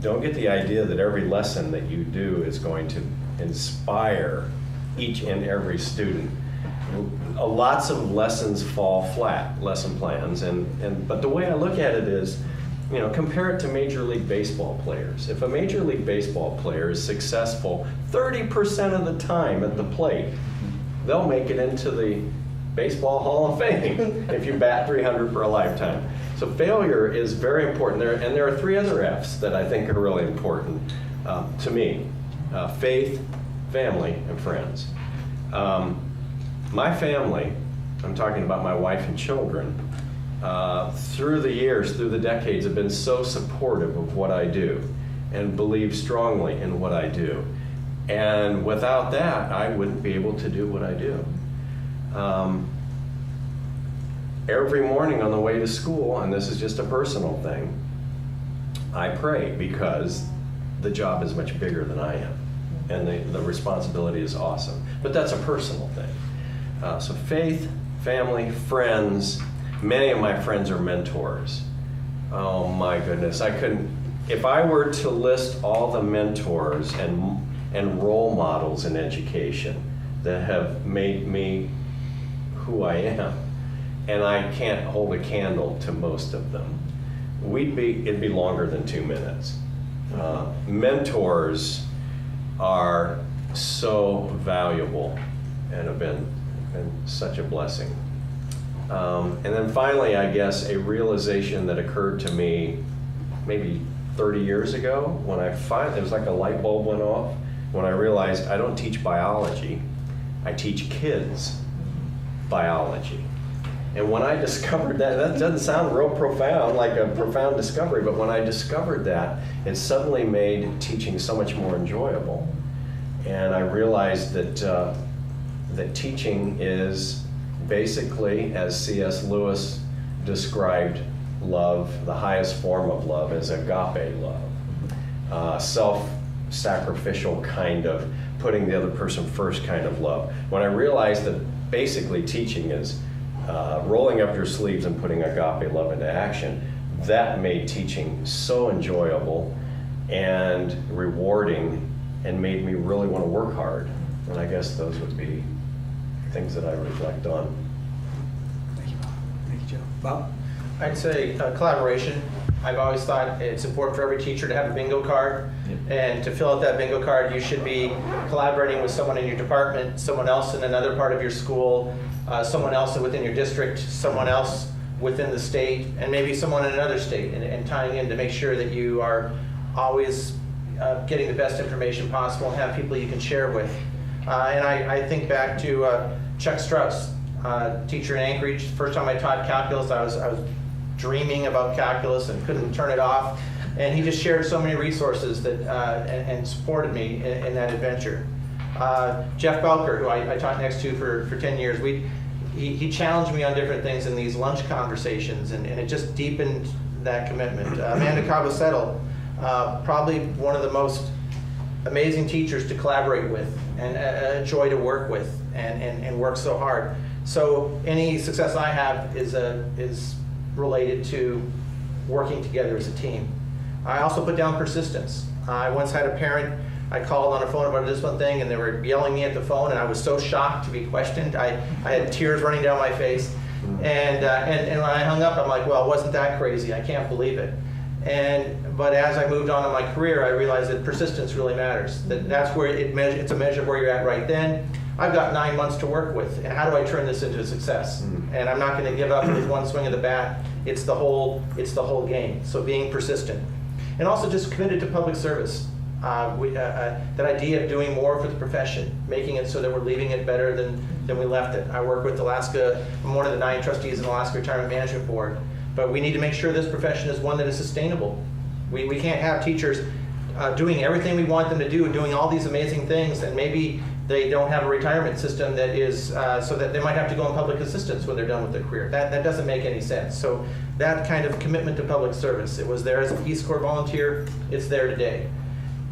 E: don't get the idea that every lesson that you do is going to inspire each and every student. Lots of lessons fall flat, lesson plans, but the way I look at it is, compare it to Major League Baseball players. If a Major League Baseball player is successful 30% of the time at the plate, they'll make it into the Baseball Hall of Fame if you bat 300 for a lifetime. So failure is very important. There are 3 other F's that I think are really important to me. faith, family, and friends. My family, I'm talking about my wife and children, through the years, through the decades, have been so supportive of what I do and believe strongly in what I do. And without that, I wouldn't be able to do what I do. Every morning on the way to school, and this is just a personal thing, I pray because the job is much bigger than I am, and the responsibility is awesome. But that's a personal thing. So faith, family, friends. Many of my friends are mentors. Oh my goodness, I couldn't. If I were to list all the mentors and role models in education that have made me who I am, and I can't hold a candle to most of them, it'd be longer than 2 minutes. Mentors are so valuable and have been such a blessing. And then finally, I guess, a realization that occurred to me maybe 30 years ago when it was like a light bulb went off when I realized I don't teach biology, I teach kids biology. And when I discovered that doesn't sound real profound, like a profound discovery, but when I discovered that, it suddenly made teaching so much more enjoyable. And I realized that teaching is basically, as C.S. Lewis described love, the highest form of love is agape love, self-sacrificial kind of putting the other person first kind of love. When I realized that basically teaching is rolling up your sleeves and putting agape love into action, that made teaching so enjoyable and rewarding and made me really want to work hard. And I guess those would be things that I reflect on.
A: Thank you, Bob. Thank you, Joe. Bob?
F: I'd say collaboration. I've always thought it's important for every teacher to have a bingo card. And to fill out that bingo card, you should be collaborating with someone in your department, someone else in another part of your school, someone else within your district, someone else within the state, and maybe someone in another state, and tying in to make sure that you are always getting the best information possible and have people you can share with. And I think back to Chuck Strauss, teacher in Anchorage. First time I taught calculus, I was dreaming about calculus and couldn't turn it off. And he just shared so many resources that and supported me in that adventure. Jeff Belker, who I taught next to for 10 years, he challenged me on different things in these lunch conversations, and it just deepened that commitment. Amanda Cabo-Settle, probably one of the most amazing teachers to collaborate with, and a joy to work with, and work so hard. So any success I have is related to working together as a team. I also put down persistence. I once had a parent, I called on the phone about this one thing, and they were yelling me at the phone, and I was so shocked to be questioned. I had tears running down my face, and when I hung up, I'm like, well, it wasn't that crazy. I can't believe it. But as I moved on in my career, I realized that persistence really matters. That's where it's a measure of where you're at right then. I've got 9 months to work with, and how do I turn this into a success? And I'm not going to give up with one swing of the bat. It's the whole game. So being persistent, and also just committed to public service. That idea of doing more for the profession, making it so that we're leaving it better than we left it. I work with Alaska. I'm one of the 9 trustees in the Alaska Retirement Management Board. But we need to make sure this profession is one that is sustainable. We can't have teachers doing everything we want them to do, doing all these amazing things, and maybe they don't have a retirement system that is so that they might have to go on public assistance when they're done with their career. That doesn't make any sense. So that kind of commitment to public service, it was there as a Peace Corps volunteer, it's there today.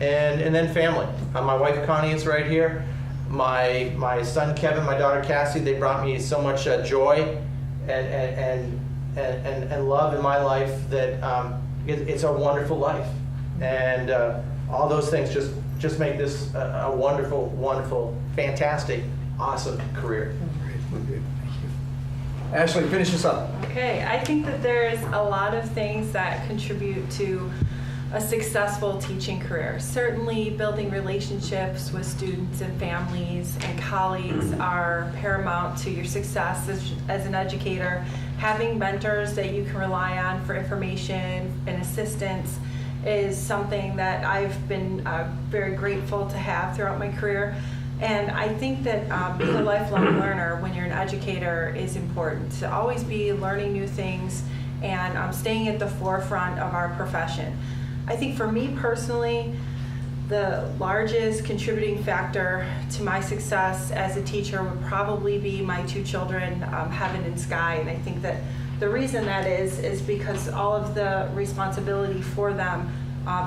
F: And then family. My wife Connie is right here. My son Kevin, my daughter Cassie, they brought me so much joy and love in my life that it's a wonderful life. And all those things just make this a wonderful, wonderful, fantastic, awesome career.
A: Thank you. Ashley, finish us up.
B: Okay, I think that there's a lot of things that contribute to a successful teaching career. Certainly building relationships with students and families and colleagues are paramount to your success as an educator. Having mentors that you can rely on for information and assistance, is something that I've been very grateful to have throughout my career. And I think that being a lifelong learner when you're an educator is important, to always be learning new things and staying at the forefront of our profession. I think for me personally, the largest contributing factor to my success as a teacher would probably be my two children, Heaven and Sky. And I think that the reason that is because all of the responsibility for them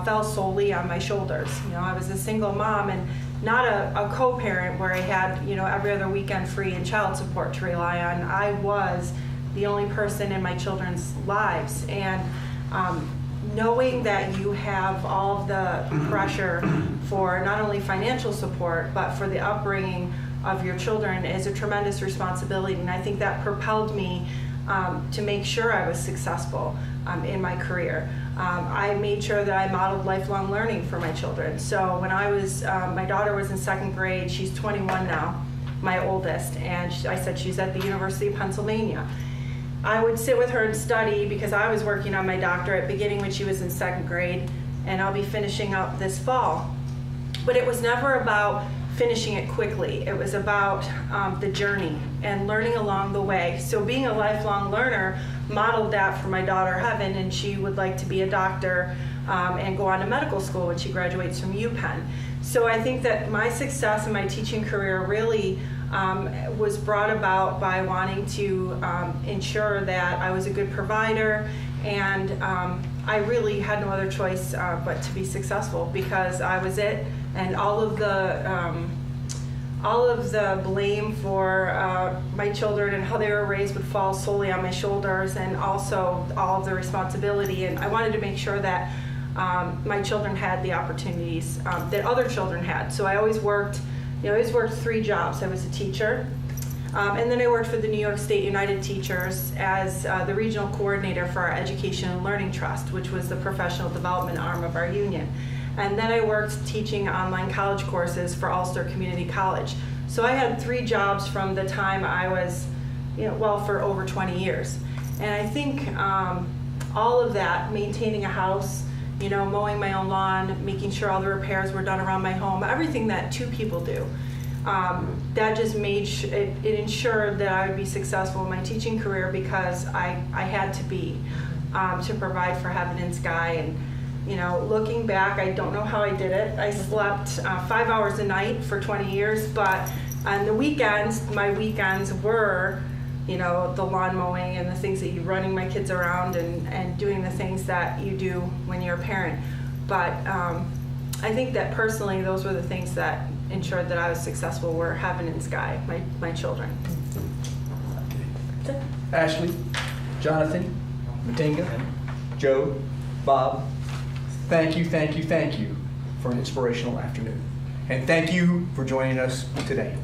B: fell solely on my shoulders. You know, I was a single mom and not a co-parent where I had, you know, every other weekend free and child support to rely on. I was the only person in my children's lives. And knowing that you have all of the pressure for not only financial support, but for the upbringing of your children is a tremendous responsibility. And I think that propelled me to make sure I was successful in my career. I made sure that I modeled lifelong learning for my children. So when I was, my daughter was in 2nd grade, she's 21 now, my oldest, and I said she's at the University of Pennsylvania. I would sit with her and study because I was working on my doctorate beginning when she was in 2nd grade, and I'll be finishing up this fall. But it was never about finishing it quickly. It was about the journey and learning along the way. So being a lifelong learner modeled that for my daughter Heaven, and she would like to be a doctor and go on to medical school when she graduates from UPenn. So I think that my success in my teaching career really was brought about by wanting to ensure that I was a good provider, and I really had no other choice but to be successful because I was it, and all of the blame for my children and how they were raised would fall solely on my shoulders, and also all of the responsibility. And I wanted to make sure that my children had the opportunities that other children had. So I always worked 3 jobs. I was a teacher, and then I worked for the New York State United Teachers as the regional coordinator for our Education and Learning Trust, which was the professional development arm of our union. And then I worked teaching online college courses for Ulster Community College. So I had 3 jobs from the time I was, for over 20 years. And I think all of that, maintaining a house, mowing my own lawn, making sure all the repairs were done around my home, everything that 2 people do, that just made it ensured that I would be successful in my teaching career because I had to be to provide for Heaven and Sky. And looking back, I don't know how I did it. I slept 5 hours a night for 20 years, but on the weekends, my weekends were, the lawn mowing and the things that running my kids around and doing the things that you do when you're a parent. But I think that personally, those were the things that ensured that I was successful, were Heaven and Sky, my children.
A: Ashley, Jonathan, Matinga, Joe, Bob, thank you for an inspirational afternoon. And thank you for joining us today.